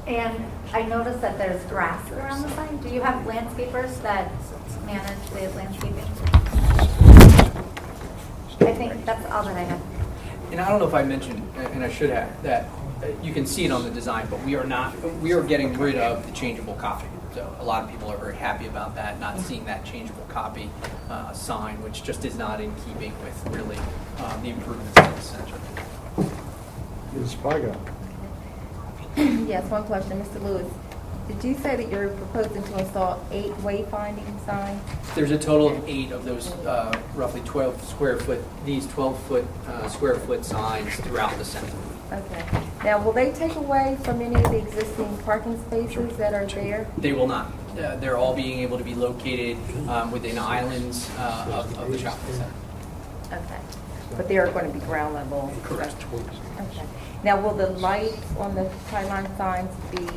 And I noticed that there's grass around the sign. Do you have landscapers that manage the landscaping? I think that's all that I have. And I don't know if I mentioned, and I should have, that you can see it on the design, but we are getting rid of the changeable copy. So a lot of people are very happy about that, not seeing that changeable copy sign, which just is not in keeping with really the improvements of the center. Ms. Spigo? Yes, one question, Mr. Lewis. Did you say that you're proposing to install 8 wayfinding signs? There's a total of 8 of those roughly 12 square foot, these 12-foot square foot signs throughout the center. Okay. Now, will they take away from any of the existing parking spaces that are there? They will not. They're all being able to be located within islands of the shopping center. Okay. But they are going to be ground level? Correct. Okay. Now, will the lights on the Sideline signs be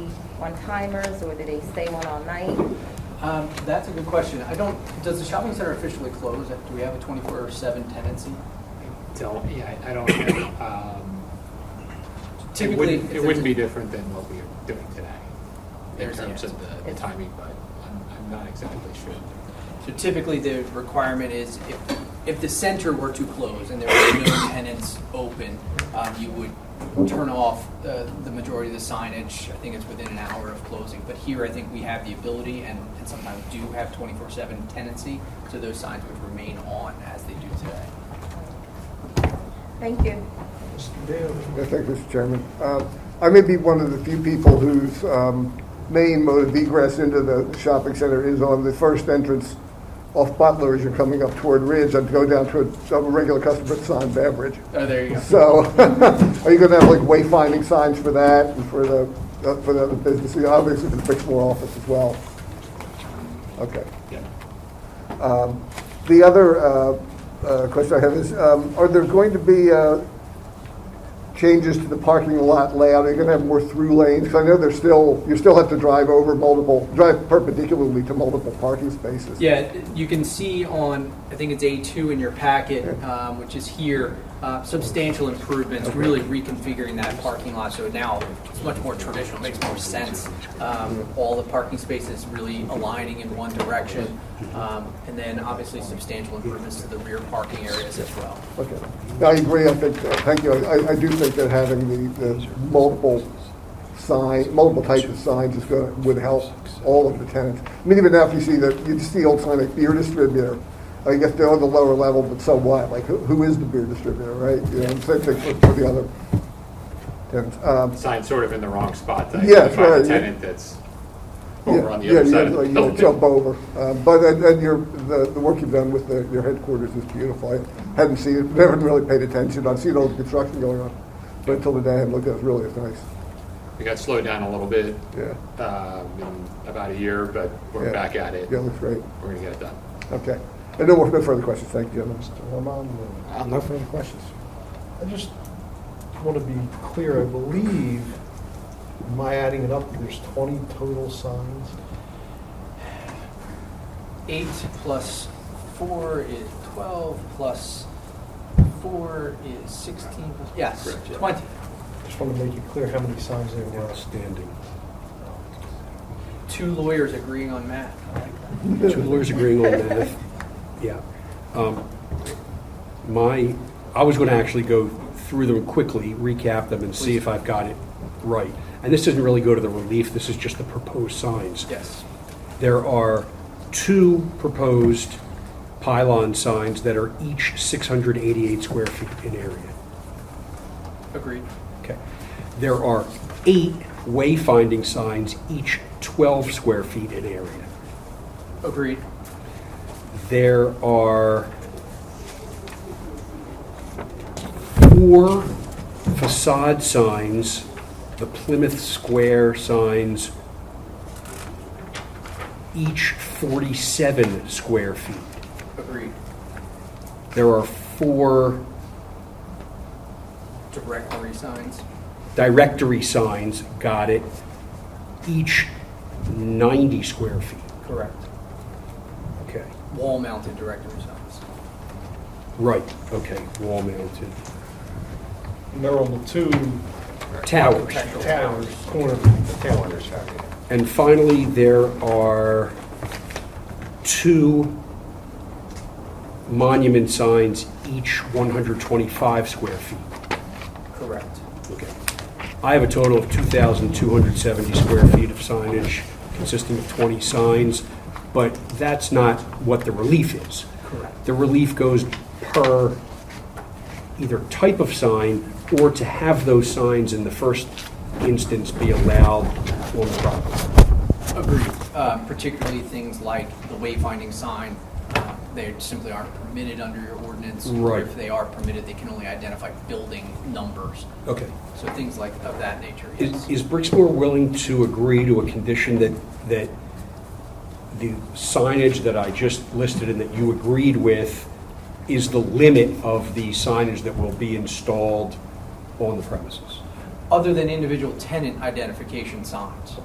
on timers, or do they stay on all night? That's a good question. Does the shopping center officially close? Do we have a 24/7 tenancy? I don't know. Typically, it wouldn't be different than what we're doing today in There's the terms of answer. the timing, but I'm not exactly sure. So typically, the requirement is if the center were to close and there were no tenants open, you would turn off the majority of the signage. I think it's within an hour of closing. But here, I think we have the ability and sometimes do have 24/7 tenancy, so those signs would remain on as they do today. Thank you. Yeah, thank you, Mr. Chairman. I may be one of the few people whose main mode of egress into the shopping center is on the first entrance off Butler as you're coming up toward Ridge. I'd go down to a regular customer at Sign Beverage. Oh, there you go. So, are you going to have like wayfinding signs for that and for the other businesses? Obviously, for the Brixmore office as well. Okay. Yeah. The other question I have is, are there going to be changes to the parking lot layout? Are you going to have more through lanes? Because I know you still have to drive perpendicularly to multiple parking spaces. Yeah, you can see on, I think it's A2 in your packet, which is here, substantial improvements, really reconfiguring that parking lot. So now it's much more traditional, it makes more sense. All the parking spaces really aligning in one direction. And then obviously substantial improvements to the rear parking areas as well. Okay. I agree. I think, thank you. I do think that having the multiple types of signs would help all of the tenants. I mean, even now, if you see the old sign like beer distributor. I guess they're on the lower level, but so what? Like, who is the beer distributor, right? Same thing for the other tenants. Sign's sort of in the wrong spot. Yes, right. A tenant that's over on the other side of the you building. jump over. But the work you've done with your headquarters is beautiful. I hadn't seen it, never really paid attention. I've seen all the construction going on, but until the day I had looked at it, really, it's nice. We got slowed down a little bit in about a year, but we're back at it. Yeah, it looks great. We're going to get it done. Okay. And no further questions. Thank you, gentlemen. No further questions. I just want to be clear. I believe, am I adding it up? There's 20 total signs. 8 plus 4 is 12, plus 4 is 16. Yes, Correct, yeah. 20. Just want to make it clear how many signs there are now standing. 2 lawyers agreeing on math. I like that. 2 lawyers agreeing on math. Yeah. I was going to actually go through them quickly, recap them, and see if I've got it right. And this doesn't really go to the relief. This is just the proposed signs. Yes. There are 2 proposed pylon signs that are each 688 square feet in area. Agreed. Okay. There are 8 wayfinding signs, each 12 square feet in area. Agreed. There are 4 facade signs, the Plymouth Square signs, each 47 square feet. Agreed. There are 4 directory signs. Got it, each 90 square feet. Correct. Okay. Wall-mounted directory signs. Right, okay, wall mounted. And they're on the 2 Towers. corner towers. And finally, there are 2 monument signs, each 125 square feet. Correct. Okay. I have a total of 2,270 square feet of signage consisting of 20 signs, but that's not what the relief is. Correct. The relief goes per either type of sign or to have those signs in the first instance be allowed on the property. Agreed. Particularly things like the wayfinding sign, they simply aren't permitted under your ordinance. Or Right. if they are permitted, they can only identify building numbers. Okay. So things like of that nature, Is, yes. is Brixmor willing to agree to a condition that the signage that I just listed and that you agreed with is the limit of the signage that will be installed on the premises? Other than individual tenant identification signs.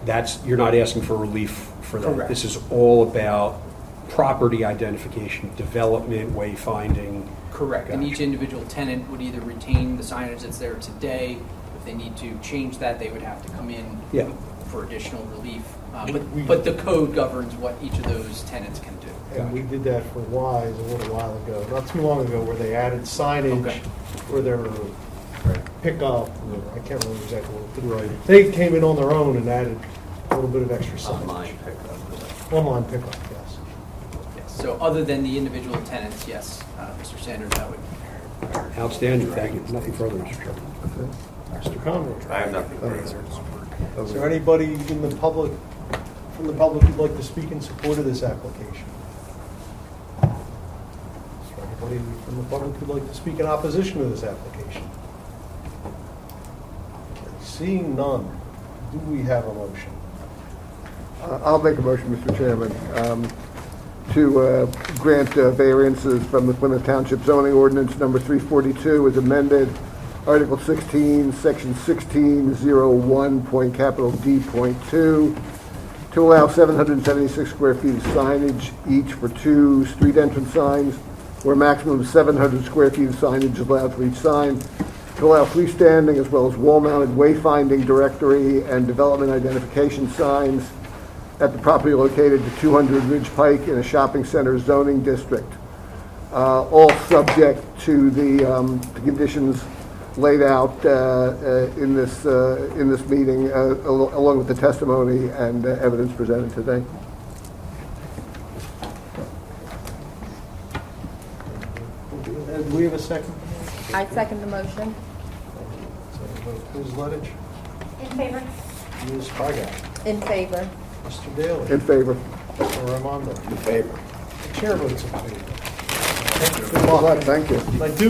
You're not asking for relief for that? Correct. This is all about property identification, development, wayfinding? Correct. And Gotcha. each individual tenant would either retain the signage that's there today. If they need to change that, they would have to come in Yeah. for additional relief. But the code governs what each of those tenants can do. And we did that for Wise a little while ago, not too long ago, where they added signage Okay. for their pickup, or I can't remember exactly what it was. They came in on their own and added a little bit of extra signage. Online pickup. Online pickup, yes. Yes. So other than the individual tenants, yes, Mr. Sanders, that would. Outstanding, thank you. Nothing further, Mr. Chairman. Mr. Conroy. I have nothing further. Is there anybody in the public, from the public who'd like to speak in support of this application? Is there anybody from the public who'd like to speak in opposition to this application? Seeing none, do we have a motion? I'll make a motion, Mr. Chairman, to grant variances from the Plymouth Township zoning ordinance number 342 as amended, Article 16, Section 1601, point capital D, point 2, to allow 776 square feet of signage each for 2 street entrance signs, where a maximum of 700 square feet of signage is allowed for each sign, to allow freestanding as well as wall-mounted wayfinding directory and development identification signs at the property located at 200 Ridge Pike in a shopping center zoning district, all subject to the conditions laid out in this meeting, along with the testimony and evidence presented today. Do we have a second? I second the motion. Ms. Lettich? In favor? Ms. Spagott? In favor. Mr. Daly? In favor. Mr. Raimondo? In favor. The chair votes in favor. Thank you. Good luck. Thank you. I do